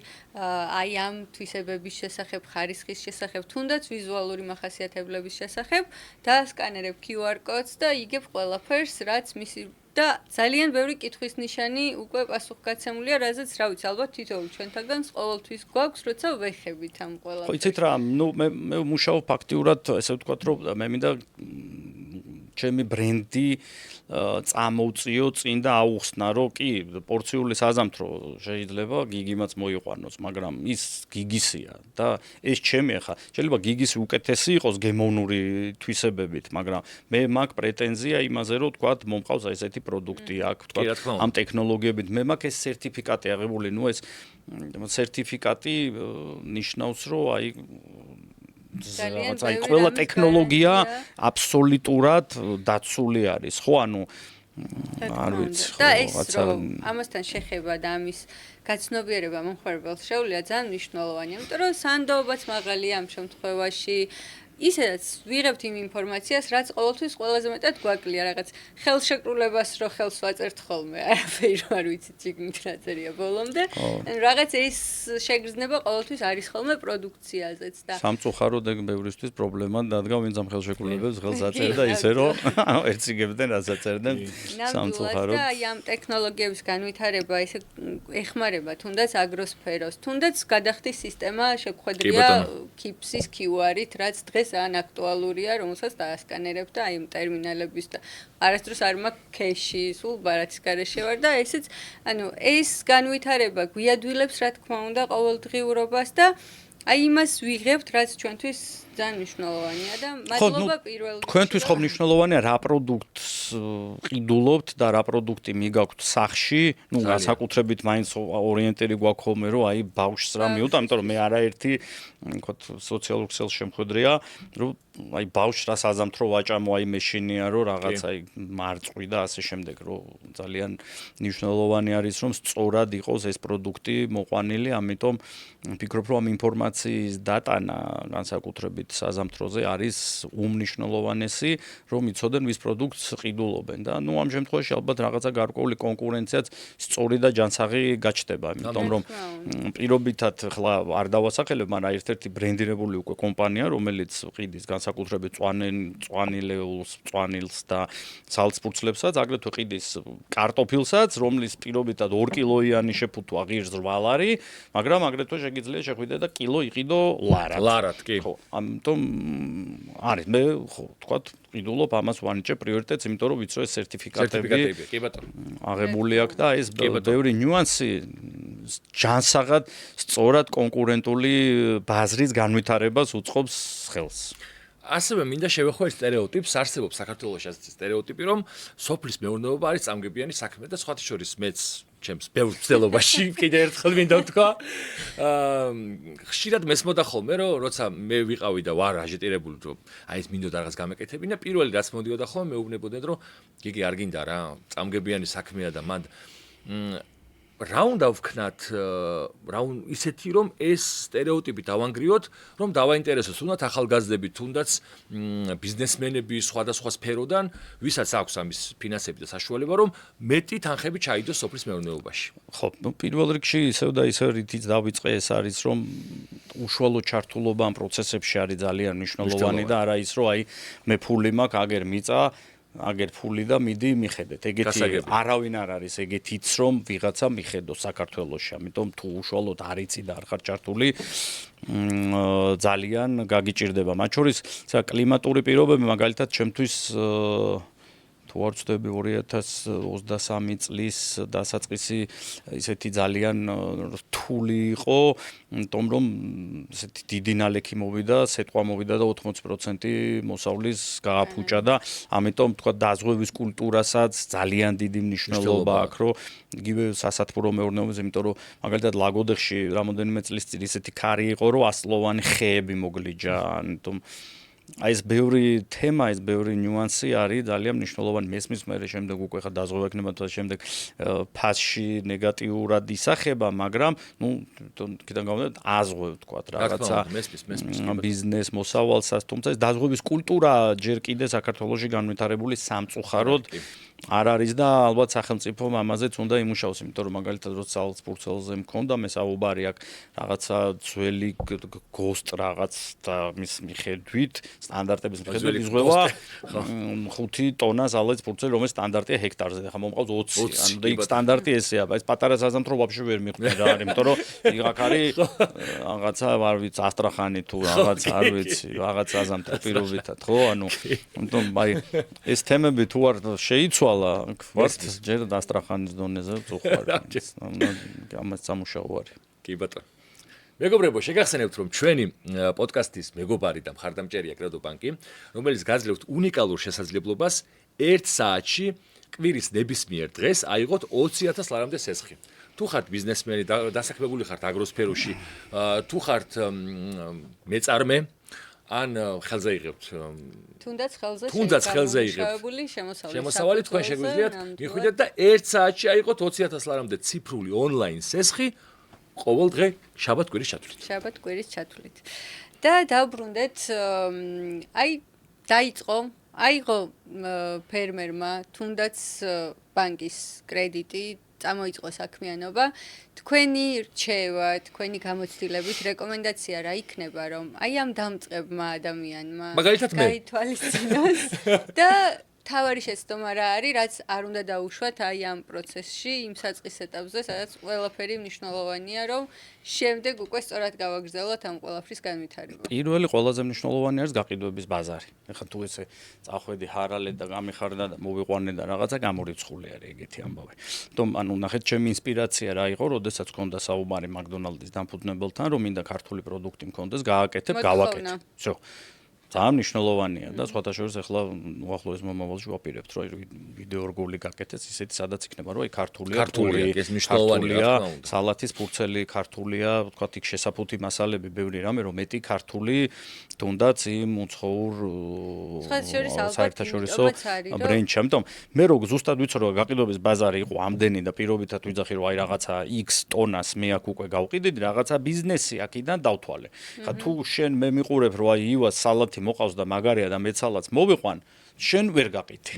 აი ამ თვისებების შესახებ, ხარისხის შესახებ, თუნდაც ვიზუალური მახასიათებლების შესახებ და სკანერებ QR კოდს და იგებ ყველაფერს, რაც მისი და ძალიან ბევრი კითხვის ნიშანი უკვე პასუხგაცემულია, რაზეც რა ვიცი, ალბათ თითოეულ ჩვენთაგანს ყოველთვის გვაქვს, როცა ვეხებით ამ ყველაფერს. ხო, იცით რა, ნუ მე მუშაობ ფაქტიურად, ესე ვთქვათ, რომ მე მინდა ჩემი ბრენდი წამოვწიო წინ და აუხსნა, რომ კი, პორციული საზამთრო შეიძლება გიგიმაც მოიყვანოს, მაგრამ ის გიგისია და ეს ჩემი ახლა შეიძლება გიგისი უკეთესი იყოს გემოვნური თვისებებით, მაგრამ მე მაქვს პრეტენზია იმაზე, რომ ვთქვათ, მომყავს აი ესეთი პროდუქტი აქვს, ვთქვათ, ამ ტექნოლოგიებით. მე მაქვს ეს სერტიფიკატი აღებული, ნუ ეს სერტიფიკატი ნიშნავს, რომ აი აი ყველა ტექნოლოგია აბსოლუტურად დაცული არის, ხო, ანუ არ ვიცი, და ეს რომ ამასთან შეხება და ამის გაცნობიერება მომხმარებელს შეუძლია ძალიან მნიშვნელოვანია, იმიტომ რომ სანდოობაც მაღალია ამ შემთხვევაში ისედაც ვიღებთ იმ ინფორმაციას, რაც ყოველთვის ყველაზე მეტად გვაკლია რაღაც ხელშეკრულებას, რო ხელს ვაწერთ ხოლმე, არაფერი არ ვიცი ციგნით რა წერია ბოლომდე. რაღაც ეს შეგრძნება ყოველთვის არის ხოლმე პროდუქციაზეც და სამწუხაროდ ეგ ბევრისთვის პრობლემა დადგა, ვინც ამ ხელშეკრულებებს ხელს აწერდა ისე რომ ერციგებდნენ რასაც აწერდნენ სამწუხაროდ. და აი ამ ტექნოლოგიების განვითარება ესე ეხმარება თუნდაც აგროსფეროს, თუნდაც გადახდის სისტემა შეგხვედრია KIPS-ის QR-ით, რაც დღეს ან აქტუალურია, რომელსაც დაასკანერებ და აი ამ ტერმინალების და არასდროს არ მაქვს ქეში, სულ ბარათის გარეშე ვარ და ესეც, ანუ ეს განვითარება გვიადვილებს რა თქმა უნდა ყოველდღიურობას და აი იმას ვიღებთ, რაც ჩვენთვის ძალიან მნიშვნელოვანია და მადლობა პირველ რიგში. თქვენთვის ხო მნიშვნელოვანია რა პროდუქტს ყიდულობთ და რა პროდუქტი მიგაქვთ სახში, განსაკუთრებით მაინც ორიენტირი გვაქვს ხოლმე, რომ აი ბავშვს რა მიუტა, იმიტომ რომ მე არაერთი ვთქვათ სოციალურ ქსელს შემხვედრია, რომ აი ბავშვს რა საზამთრო ვაჭამო, აი მეშინია, რომ რაღაც აი მარწყვი და ასე შემდეგ, რომ ძალიან მნიშვნელოვანი არის, რომ სწორად იყოს ეს პროდუქტი მოყვანილი, ამიტომ ვფიქრობ, რომ ამ ინფორმაციის დატანა განსაკუთრებით საზამთროზე არის უმნიშვნელოვანესი, რომ იცოდნენ ვის პროდუქტს ყიდულობენ და ნუ ამ შემთხვევაში ალბათ რაღაცა გარკვეული კონკურენციაც სწორი და ჯანსაღი გაჩნდება, იმიტომ რომ პირობითად ხლა არ დავასახელებ, მაგრამ ერთ-ერთი ბრენდირებული უკვე კომპანია, რომელიც ყიდის განსაკუთრებით წვანილს და სალცფურცლებსაც, აგრეთვე ყიდის კარტოფილსაც, რომლის პირობითად 2 კილოიანი შეფუთვა ღირს 8 ლარი, მაგრამ აგრეთვე შეგიძლია შეხვიდე და კილო იყიდო ლარად. ლარად, კი. ხო, ამიტომ არის მე ხო, თქვათ, ყიდულობ ამას ვანიჭებ პრიორიტეტს, იმიტომ რომ ვიცი რომ ეს სერტიფიკატები კი ბატონო. აღებული აქვს და ეს ბევრი ნიუანსი ჯანსაღად სწორად კონკურენტული ბაზრის განვითარებას უწყობს ხელს. ასევე მინდა შევეხო ეს სტერეოტიპს, არსებობს საქართველოში ეს სტერეოტიპი, რომ სოფლის მეურნეობა არის წამგებიანი საქმე და სხვათა შორის მეც ჩემს ბევრ ცდელობაში კიდე ერთხელ მინდა ვთქვა. ხშირად მესმოდა ხოლმე, რომ როცა მე ვიყავი და ვარ აჟეტირებული, რომ აი ეს მინდოდა რაღაც გამეკეთებინა, პირველი რაც მომდიოდა ხოლმე, მეუბნებოდნენ, რომ გიგი არ გინდა რა, წამგებიანი საქმეა და მანდ რა უნდა ვქნათ, ისეთი რომ ეს სტერეოტიპი დავანგრიოთ, რომ დავაინტერესოს თუნდაც ახალგაზრდები, თუნდაც ბიზნესმენები სხვადასხვა სფეროდან, ვისაც აქვს ამის ფინანსები და საშუალება, რომ მეტი თანხები ჩაიდოს სოფლის მეურნეობაში. ხო, პირველ რიგში ისევ და ისევ რითიც დავიწყე, ეს არის რომ უშუალო ჩართულობა ამ პროცესებში არის ძალიან მნიშვნელოვანი და არა ის რომ აი მე ფული მაქვს, აგერ მიწა აგერ ფული და მიდი მიხედეთ. ეგეთი არავინ არ არის ეგეთიც რომ ვიღაცა მიხედოს საქართველოში. ამიტომ თუ უშუალოდ არ იცი და არ ხარ ჩართული, ძალიან გაგიჭირდება. მათ შორის კლიმატური პირობები მაგალითად ჩემთვის თუ არ ვცდები 2023 წლის დასაწყისი ისეთი ძალიან რთული იყო, იმიტომ რომ ესეთი დიდი ნალექი მოვიდა, სეტყვა მოვიდა და 80% მოსავლის გააფუჭა და ამიტომ თქვა დაზღვევის კულტურასაც ძალიან დიდი მნიშვნელობა აქვს, რომ იგივე სასათბურო მეურნეობაზე, იმიტომ რომ მაგალითად ლაგოდეხში რამოდენიმე წლის წინ ისეთი ქარი იყო, რომ ასლოვანი ხეები მოგლიჯა, ამიტომ აი ეს ბევრი თემა, ეს ბევრი ნიუანსი არის ძალიან მნიშვნელოვანი. მესმის მე შემდეგ უკვე ხა დაზღვევა ექნება და შემდეგ ფასში ნეგატიურად ისახება, მაგრამ ნუ კიდევ გამოდეთ აზღვე ვთქვათ რაღაცა ბიზნეს მოსავალსაც, თუმცა ეს დაზღვევის კულტურა ჯერ კიდე საქართველოში განვითარებული სამწუხაროდ არ არის და ალბათ სახელმწიფომ ამაზეც უნდა იმუშაოს, იმიტომ რომ მაგალითად როცა სალცფურცელზე მქონდა მე საუბარი აქ რაღაცა ძველი გოსტ რაღაც და მის მიხედვით სტანდარტების მიხედვით იზღვევა 5 ტონა სალცფურცელი, რომელიც სტანდარტია ჰექტარზე, ხა მომყავს 20. ანუ და იქ სტანდარტი ესეა, ეს პატარა საზამთრო ვაფშე ვერ მიხვდა რა არის, იმიტომ რომ იქ არის რაღაცა არ ვიცი ასტრახანი თუ რაღაც არ ვიცი, რაღაც საზამთრო პირობითად, ხო? ანუ იმიტომ აი ეს თემები თუ არ შეიცვალა ვართ ჯერ დასტრახანის დონეზე ვწუხარ. ამას სამუშაო არის. კი ბატონო. მეგობრებო, შეგახსენებთ, რომ ჩვენი პოდკასტის მეგობარი და მხარდამჭერია კრედო ბანკი, რომელიც გაძლევთ უნიკალურ შესაძლებლობას 1 საათში კვირის ნებისმიერ დღეს აიღოთ 20,000 ლარამდე სესხი. თუ ხართ ბიზნესმენი, დასაქმებული ხართ აგროსფეროში, თუ ხართ მეწარმე, ან ხელზე იღებთ თუნდაც ხელზე იღებთ შემოსავალი თქვენ შეგვიძლიათ მიხვიდეთ და 1 საათში აიღოთ 20,000 ლარამდე ციფრული ონლაინ სესხი ყოველ დღე შაბათ კვირის ჩათვლით და დავბრუნდეთ აი აიღო ფერმერმა თუნდაც ბანკის კრედიტი წამოიწყო საქმიანობა, თქვენი რჩევა, თქვენი გამოცდილებით რეკომენდაცია რა იქნება, რომ აი ამ დამწყებმა ადამიანმა მაგალითად მე გაითვალისწინოს და თავარი შეცდომა რა არის, რაც არ უნდა დაუშვათ აი ამ პროცესში, იმ საწყის ეტაპზე, სადაც ყველაფერი მნიშვნელოვანია, რომ შემდეგ უკვე სწორად გავაგრძელოთ ამ ყველაფრის განვითარება. პირველი ყველაზე მნიშვნელოვანი არის გაყიდვების ბაზარი. ეხლა თუ ესე წახვედი ჰარალე და გამიხარდა და მოვიყვანე და რაღაცა გამორიცხული არის ეგეთი ამბავი. თუმ ანუ ნახეთ ჩემი ინსპირაცია რა იყო, როდესაც მქონდა საუბარი მაკდონალდის დამფუძნებელთან, რომ მინდა ქართული პროდუქტი მქონდეს, გავაკეთებ. всё. ძალიან მნიშვნელოვანია და სხვათა შორის ახლა უახლოეს მომავალში ვაპირებთ, რომ ვიდეო რგოლი გაკეთდეს ისეთი, სადაც იქნება, რომ აი ქართულია, ეს მნიშვნელოვანია, სალათის ფურცელი ქართულია, ვთქვათ, იქ შესაფუთი მასალები, ბევრი რამე, რომ მეტი ქართული თუნდაც იმ უცხოურ საერთაშორისო ბრენდში. ამიტომ მე რო ზუსტად ვიცოდი, რომ გაყიდვების ბაზარი იყო ამდენი და პირობითად ვიძახი, რომ აი რაღაცა X ტონას მე აქ უკვე გავყიდდი, რაღაცა ბიზნესი აქედან დავთვალე. ხა თუ შენ მე მიყურებ, რომ აი ივას სალათი მოყავს და მაგარია და მეცალაც მოვიყვან, შენ ვერ გაყიდი.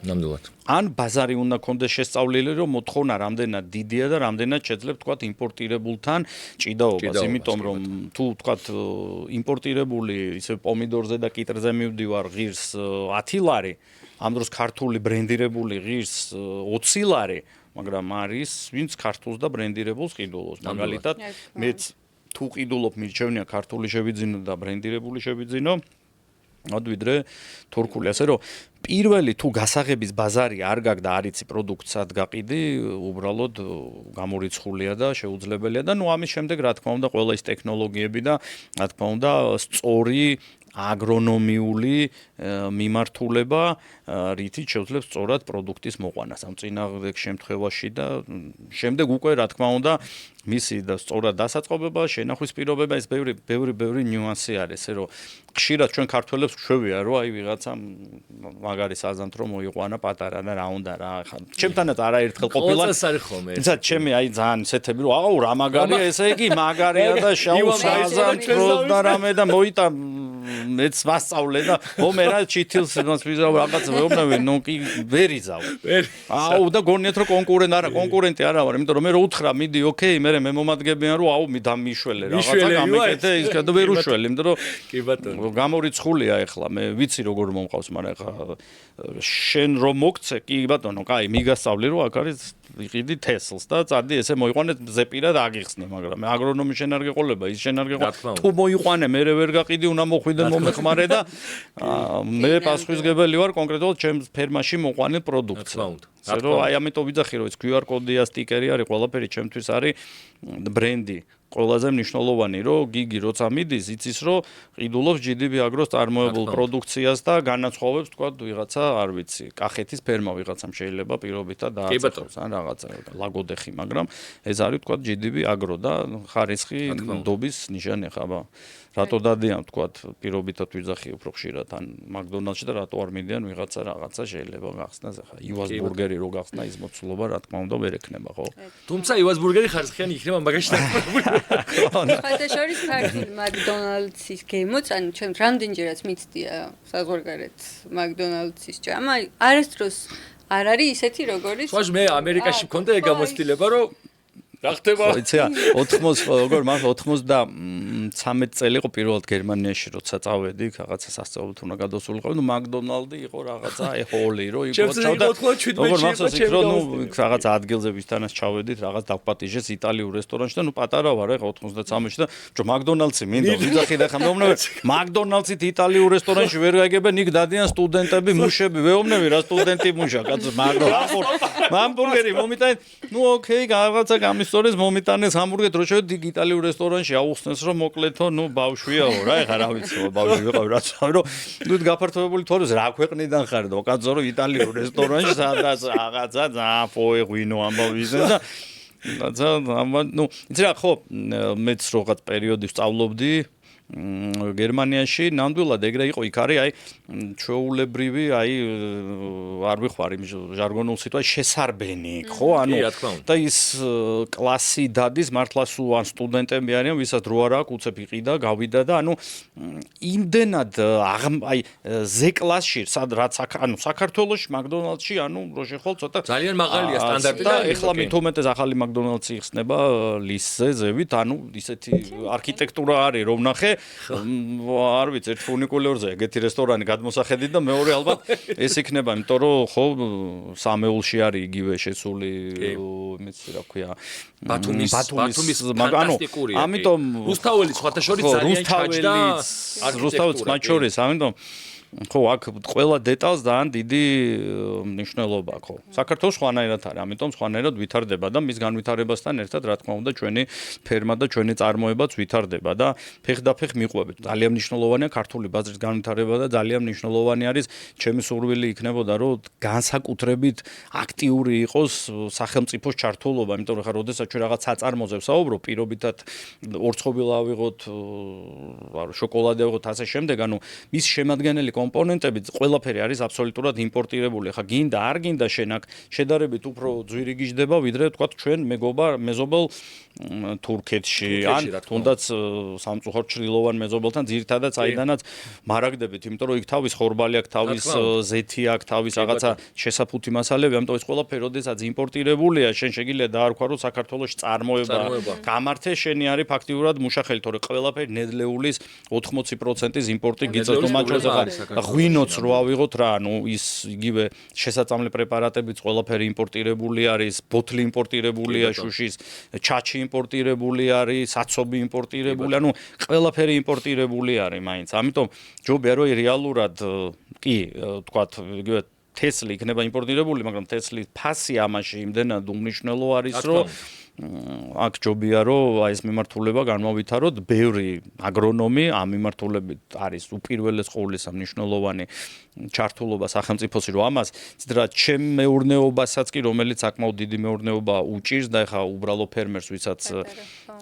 ნამდვილად. ან ბაზარი უნდა კონდეს შესწავლილი, რომ მოთხოვნა რამდენად დიდია და რამდენად შეძლებ თქვათ იმპორტირებულთან ჭიდაობას, იმიტომ რომ თუ თქვათ იმპორტირებული ისე პომიდორზე და კიტრზე მივდივარ ღირს 10 ლარი, ამ დროს ქართული ბრენდირებული ღირს 20 ლარი, მაგრამ არის ვინც ქართულს და ბრენდირებულს ყიდულობს. მაგალითად, მეც თუ ყიდულობ მირჩევნია ქართული შევიძინო და ბრენდირებული შევიძინო, ვიდრე თურქული, ასე რომ პირველი თუ გასაღების ბაზარი არ გაქვს და არ იცი პროდუქტსად გაყიდი, უბრალოდ გამორიცხულია და შეუძლებელია და ნუ ამის შემდეგ რა თქმა უნდა ყველა ის ტექნოლოგიები და რა თქმა უნდა სწორი აგრონომიული მიმართულება, რითიც შეუძლებს სწორად პროდუქტის მოყვანას ამ წინააღმდეგ შემთხვევაში და შემდეგ უკვე რა თქმა უნდა მისი და სწორად დასაწყობება, შენახვის პირობება, ეს ბევრი ნიუანსი არის, ესე რომ ხშირად ჩვენ ქართველებს გვშვებია, რომ აი ვიღაცა მაგარი საზამთრო მოიყვანა პატარა და რა უნდა რა, ხა ჩემთანაც არაერთხელ ყოფილა. ყოველწელს არის ხოლმე. თუმცა ჩემი აი ძალიან ისეთები რომ აუ რა მაგარია, ესე იგი მაგარია და შაუ საზამთრო და რამე და მოიტა მეც ვასწავლე და მე რა ჩითილს იმას ვიზავ რაღაც ვეუბნები, ნუ კი ვერ იზავ. აუ და გონიათ რომ კონკურენტი არა ვარ, იმიტომ რომ მე რო უთხრა მიდი, ოკეი, მე მომადგებიან რომ აუ დამიშველე რაღაცა გამეკეთე ის და ვერ უშველი, იმიტომ რომ კი ბატონო გამორიცხულია ეხლა მე ვიცი როგორ მომყავს, მაგრამ ეხლა შენ რომ მოგცე, კი ბატონო, კაი, მიგასწავლი რომ აქ არის იყიდი თესლს და წადი ესე მოიყვანე ზეპირად აგიხსნე, მაგრამ აგრონომი შენ არ გეყოლება, ის შენ არ გეყოლება. თუ მოიყვანე, მე ვერ გაყიდი, უნდა მოხვიდე მომეხმარე და მე პასუხისმგებელი ვარ კონკრეტულად ჩემს ფერმაში მოყვანილ პროდუქტს. ასე რომ აი ამიტომ ვიძახი რომ ეს QR კოდია, სტიკერი არის, ყველაფერი ჩემთვის არის ბრენდი. ყველაზე მნიშვნელოვანი რომ გიგი როცა მიდის, იცის რომ ყიდულობს GDB Agro-ს წარმოებულ პროდუქციას და განაცხოვებს თქვა ვიღაცა, არ ვიცი, კახეთის ფერმა ვიღაცამ შეიძლება პირობითად დააწესოს ან რაღაცა ლაგოდეხი, მაგრამ ეს არის თქვა GDB Agro და ხარისხი ნდობის ნიშანი ხაბა. რატო დადიან თქვა პირობითად ვიძახი უფრო ხშირად ან მაკდონალდში და რატო არ მიდიან ვიღაცა რაღაცა შეიძლება გახსნას ახლა ივას ბურგერი რო გახსნა ის მოცულობა რა თქმა უნდა ვერ ექნება ხო თუმცა ივას ბურგერი ხარისხიანი იქნება მაგაში დაკვირვებული ხათა შორის ქართული მაკდონალდსის გემოც ანუ ჩვენ რამდენჯერაც მიცდია საზღვარგარეთ მაკდონალდსის ჭამა არასდროს არ არის ისეთი როგორი ხო მე ამერიკაში მქონდა ეგ გამოცდილება რომ რა ხდება? იცია 93 წელი იყო პირველად გერმანიაში როცა წავედი, რაღაცა სასწავლებლად უნდა გადასულიყო, ნუ მაკდონალდი იყო რაღაცა ეჰოლი, რომ იყო ჩავდა. როგორ მახსოვს იქ რომ ნუ რაღაცა ადგილზე ვისთანაც ჩავედით, რაღაც დავპატიჟეს იტალიურ რესტორანში და ნუ პატარა ვარ ეხა 93-ში და ჯო მაკდონალდსი მინდა ვიძახი და ხა მეუბნები მაკდონალდსით იტალიურ რესტორანში ვერ გაიგებენ, იქ დადიან სტუდენტები, მუშები, ვეუბნები რა სტუდენტი მუშა, კაცო მამბურგერი მომიტანეთ, ნუ ოკეი, რაღაცა გამისწორეს მომიტანეს ჰამბურგერი რო შევედი იტალიურ რესტორანში აუხსნეს რომ მოკლეთო ნუ ბავშვიაო რა ეხა რა ვიცი ბავშვი ვიყავ რაც რომ ნუ გაფართოებული თორეს რა ქვეყნიდან ხარ და კაცო რომ იტალიურ რესტორანში სადაც რაღაცა ზაფოე ღვინო ამბავიზე და რაღაცა ნუ იცი რა ხო მეც რაღაც პერიოდი ვსწავლობდი გერმანიაში ნამდვილად ეგრე იყო იქ არის აი ჩვეულებრივი აი არ ვიხარ იმ ჟარგონულ სიტუაციაში შესარბენი ხო ანუ და ის კლასი დადის მართლა სულ ან სტუდენტები არიან ვისაც დრო არ აქვს უცებ იყიდა გავიდა და ანუ იმდენად აი ზე კლასში სად რაც ანუ საქართველოში მაკდონალდში ანუ რო შეხვალ ცოტა ძალიან მაღალია სტანდარტი და ეხლა მით უმეტეს ახალი მაკდონალდსი იხსნება ლისზე ზევით ანუ ისეთი არქიტექტურა არის რომ ნახე არ ვიცი, ერთ ფუნიკულერზე ეგეთი რესტორანი გადმოსახედით და მეორე ალბათ ეს იქნება, იმიტომ რომ ხო სამეულში არის იგივე შესული, იმეც რა ქვია, ბათუმის ფანტასტიკურია. ამიტომ რუსთაველის სხვათა შორის ძალიან ჩაჯდა რუსთაველის მათ შორის, ამიტომ ხო, აქ ყველა დეტალს ძალიან დიდი მნიშვნელობა აქვს. საქართველოს სხვანაირად არის, ამიტომ სხვანაირად ვითარდება და მის განვითარებასთან ერთად რა თქმა უნდა ჩვენი ფერმა და ჩვენი წარმოებაც ვითარდება და ფეხდაფეხ მიყვებით. ძალიან მნიშვნელოვანია ქართული ბაზრის განვითარება და ძალიან მნიშვნელოვანი არის ჩემი სურვილი იქნებოდა რომ განსაკუთრებით აქტიური იყოს სახელმწიფოს ჩართულობა, იმიტომ რომ ხა როდესაც ჩვენ რაღაც საწარმოზე ვსაუბრობ, პირობითად ორცხობილ ავიღოთ, შოკოლადე ავიღოთ ასე შემდეგ, ანუ მის შემადგენელი კომპონენტები ყველაფერი არის აბსოლუტურად იმპორტირებული. ხა გინდა არ გინდა შენ აქ შედარებით უფრო ძვირი გიждდება, ვიდრე თქვა ჩვენ მეგობელ თურქეთში, ან თუნდაც სამწუხაროდ ჩრდილოვან მეზობელთან ძირითადად საიდანაც მარაგდებით, იმიტომ რომ იქ თავის ხორბალი აქვს, თავის ზეთი აქვს, თავის რაღაცა შესაფუთი მასალები, ამიტომ ეს ყველაფერი როდესაც იმპორტირებულია, შენ შეგიძლია დაარქვა რომ საქართველოში წარმოება გამართე, შენი არის ფაქტიურად მუშახელი, თორე ყველაფერი ნედლეულის 80%-ის იმპორტი გიწევს მაჩოზე ღვინოც რო ავიღოთ რა, ანუ ის იგივე შესაწამლე პრეპარატებიც ყველაფერი იმპორტირებული არის, ბოთლი იმპორტირებულია შუშის, ჩაჩი იმპორტირებული არის, საცობი იმპორტირებული, ანუ ყველაფერი იმპორტირებული არის მაინც. ამიტომ ჯობია რომ რეალურად კი, თქვათ, იგივე თესლი იქნება იმპორტირებული, მაგრამ თესლის ფასი ამაში იმდენად უმნიშვნელო არის, რომ აქ ჯობია რომ აი ეს მიმართულება განმავითაროთ, ბევრი აგრონომი ამ მიმართულებით არის უპირველეს ყოვლისა მნიშვნელოვანი ჩართულობა სახელმწიფოსი, რომ ამას ძდრა ჩემ მეურნეობასაც კი, რომელიც საკმაოდ დიდი მეურნეობა უჭირს და ეხა უბრალო ფერმერს, ვისაც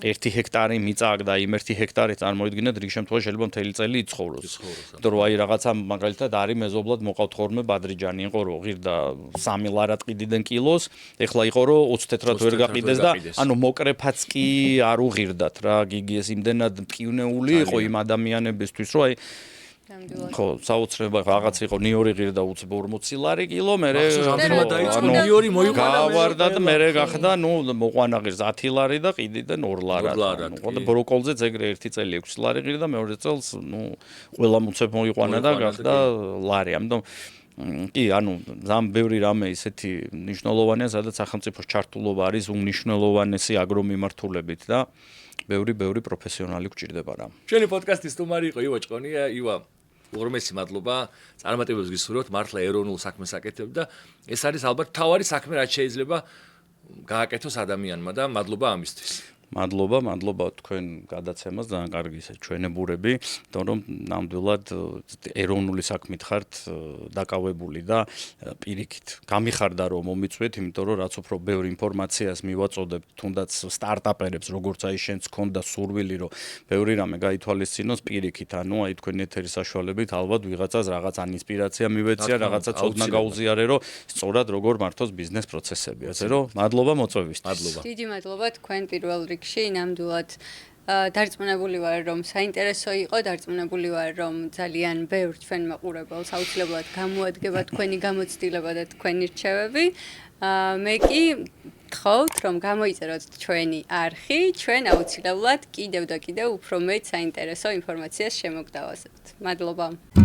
1 ჰექტარი მიწა აქვს და იმ 1 ჰექტარით წარმოიდგინეთ, რიგ შემთხვევაში შეიძლება მთელი წელი იცხოვროს. იმიტომ რომ აი რაღაცა მაგალითად არის მეზობლად მოყავთ ხოლმე ბადრიჯანი, იყო რომ ღირდა 3 ლარად ყიდიდან კილოს, ეხლა იყო რომ 20 თეთრად ვერ გაყიდეს და ანუ მოკრეფაც კი არ უღირდათ რა, გიგი ეს იმდენად მყივნეული იყო იმ ადამიანებისთვის, რომ აი ხო, საოცრება რაღაც იყო ნიორი ღირდა 40 ლარი კილო, მერე ნიორი გავარდა და მერე გახდა, ნუ მოყვანა ღირს 10 ლარი და ყიდიდან 2 ლარად. ხო და ბროკოლზეც ეგრე 1 წელი 6 ლარი ღირდა, მეორე წელს ნუ ყველა მუცებ მოიყვანა და გახდა ლარი. ამიტომ კი, ანუ ძალიან ბევრი რამე ისეთი მნიშვნელოვანია, სადაც სახელმწიფოს ჩართულობა არის უმნიშვნელოვანესი აგრომიმართულებით და ბევრი პროფესიონალი გვჭირდება რა. ჩვენი პოდკასტის სტუმარი იყო ივა ჭყონია. ივა, უღრმესი მადლობა. წარმატებებს გისურვებთ, მართლა ეროვნულ საქმეს აკეთებთ და ეს არის ალბათ თავარი საქმე, რაც შეიძლება გააკეთოს ადამიანმა და მადლობა ამისთვის. მადლობა თქვენ გადაცემას, ძალიან კარგი ისე ჩვენებურები, იმიტომ რომ ნამდვილად ეროვნული საქმით ხართ დაკავებული და პირიქით გამიხარდა რომ მომიწვიეთ, იმიტომ რომ რაც უფრო ბევრ ინფორმაციას მივაწოდებთ, თუნდაც სტარტაპერებს, როგორც აი შენც გქონდა სურვილი, რომ ბევრი რამე გაითვალისწინოს პირიქით, ანუ აი თქვენი ეთერის საშუალებით ალბათ ვიღაცას რაღაც ან ინსპირაცია მივეცია, რაღაცა ცოდნა გაუზიარე, რომ სწორად როგორ მართოს ბიზნეს პროცესები, ასე რომ მადლობა მოწვევისთვის. მადლობა. დიდი მადლობა თქვენ პირველ რიგში, ნამდვილად დარწმუნებული ვარ, რომ საინტერესო იყო, დარწმუნებული ვარ, რომ ძალიან ბევრ ჩვენ მაყურებელს აუცილებლად გამოადგება თქვენი გამოცდილება და თქვენი რჩევები. მე კი გთხოვთ, რომ გამოიწეროთ ჩვენი არხი, ჩვენ აუცილებლად კიდევ და კიდევ უფრო მეტ საინტერესო ინფორმაციას შემოგთავაზებთ. მადლობა.